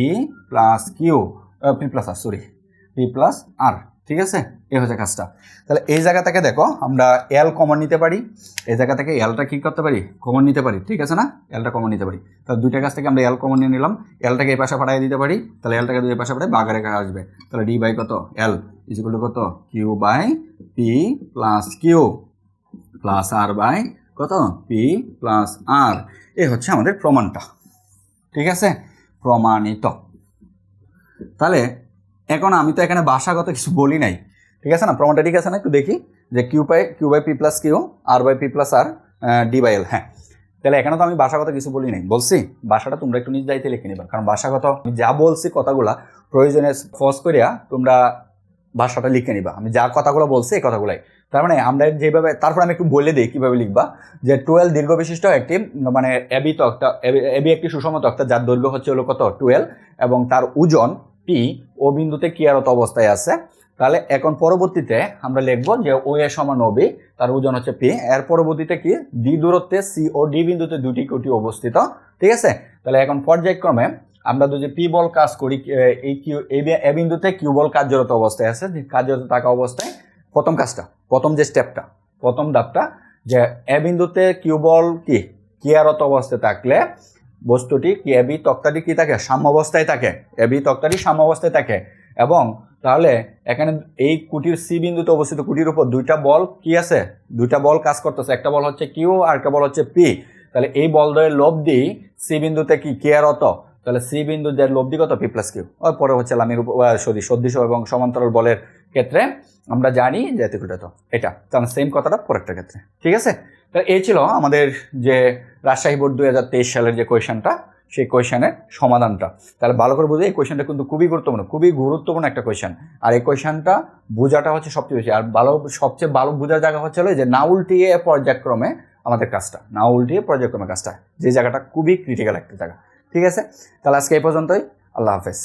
Speaker 1: plus Q, P plus R, ঠিক আছে, এই হচ্ছে কাজটা। তাহলে এই জায়গা থেকে দেখো আমরা এল কমন নিতে পারি, এই জায়গা থেকে এলটা কি করতে পারি, কমন নিতে পারি, ঠিক আছে না, এলটা কমন নিতে পারি। তাহলে দুইটা কাছ থেকে আমরা এল কমন নিয়ে নিলাম, এলটাকে এই পাশে পাঠিয়ে দিতে পারি, তাহলে এলটাকে দুই পাশে পাঠিয়ে বাঘা রেখা আসবে, তাহলে ডি বাই কত এল ইজ ইকুয়াল টু কত q by p plus q plus r by কত পি প্লাস আর। এই হচ্ছে আমাদের প্রমাণটা, ঠিক আছে, প্রমাণিত। তাহলে এখন আমি তো এখানে ভাষাগত কিছু বলি নাই, ঠিক আছে না, প্রমাণটা ঠিক আছে না, একটু দেখি। যে q by p plus q r by p plus r d by l. হ্যাঁ, তাহলে এখানে তো আমি ভাষাগত কিছু বলি নাই, বলছি ভাষাটা তোমরা একটু নিজ দায়িত্বে লিখে নিবা, কারণ ভাষাগত আমি যা বলছি কথাগুলা প্রয়োজনে ফস করিয়া তোমরা ভাষাটা লিখে নিবা। আমি যা কথাগুলো বলছি এই কথাগুলাই, তার মানে আমরা যেভাবে, তারপর আমি একটু বলে দিই কীভাবে লিখবা। যে 12 দীর্ঘ বিশিষ্ট একটি মানে এবি তক্তা, এবি একটি সুষম তক্তা যার দৈর্ঘ্য হচ্ছে হলো কত 12 এবং তার ওজন পি ও বিন্দুতে ক্রিয়ারত অবস্থায় আছে। তাহলে এখন পরবর্তীতে আমরা লিখবো যে ও এ সমান ওবি, তার ওজন হচ্ছে পি। এর পরবর্তীতে কি ডি দূরত্বে সি ও ডি বিন্দুতে দুটি কুটি অবস্থিত, ঠিক আছে। তাহলে এখন পর্যায়ক্রমে আমরা যদি পি বল কাজ করি, এই কিউ এ বিন্দুতে কিউ বল কার্যরত অবস্থায় আছে, কার্যরত থাকা অবস্থায় প্রথম কাজটা, প্রথম যে স্টেপটা, প্রথম ধাপটা, যে এ বিন্দুতে কিউ বল কি ক্রিয়ারত অবস্থায় থাকলে বস্তুটি কি এবি তক্তাটি কি থাকে সাম্য অবস্থায় থাকে, এবি তক্তাটি সাম্য অবস্থায় থাকে। এবং তাহলে এখানে এই কুটির সি বিন্দুতে অবস্থিত কুটির উপর দুইটা বল কি আছে, দুইটা বল কাজ করতেছে, একটা বল হচ্ছে কিউ আর একটা বল হচ্ছে পি। তাহলে এই বল দ্বয়ের লব্ধি সি বিন্দুতে কি ক্রিয়ারত, তাহলে সি বিন্দু যে লব্ধি কত পি প্লাস কিউ। পরে হচ্ছে লামির সদৃশ এবং সমান্তরাল বলের ক্ষেত্রে আমরা জানি যে তো এটা, তাহলে সেম কথাটা পরেরটা ক্ষেত্রে, ঠিক আছে। তো এই ছিল আমাদের যে রাজশাহী বোর্ড 2023 সালের যে কোয়েশনটা, সেই কোয়েশনের সমাধানটা। তাহলে ভালো করে বুঝে, এই কোয়েশনটা কিন্তু খুবই গুরুত্বপূর্ণ একটা কোয়েশন। আর এই কোয়েশনটা বোঝাটা হচ্ছে সবচেয়ে বেশি, আর সবচেয়ে ভালো বোঝার জায়গা হচ্ছে যে না উল্টিয়ে পর্যায়ক্রমে আমাদের কাজটা, না উল্টিয়ে পর্যায়ক্রমে কাজটা, যে জায়গাটা খুবই ক্রিটিক্যাল একটা জায়গা, ঠিক আছে। তাহলে আজকে এই পর্যন্তই, আল্লাহ হাফেজ।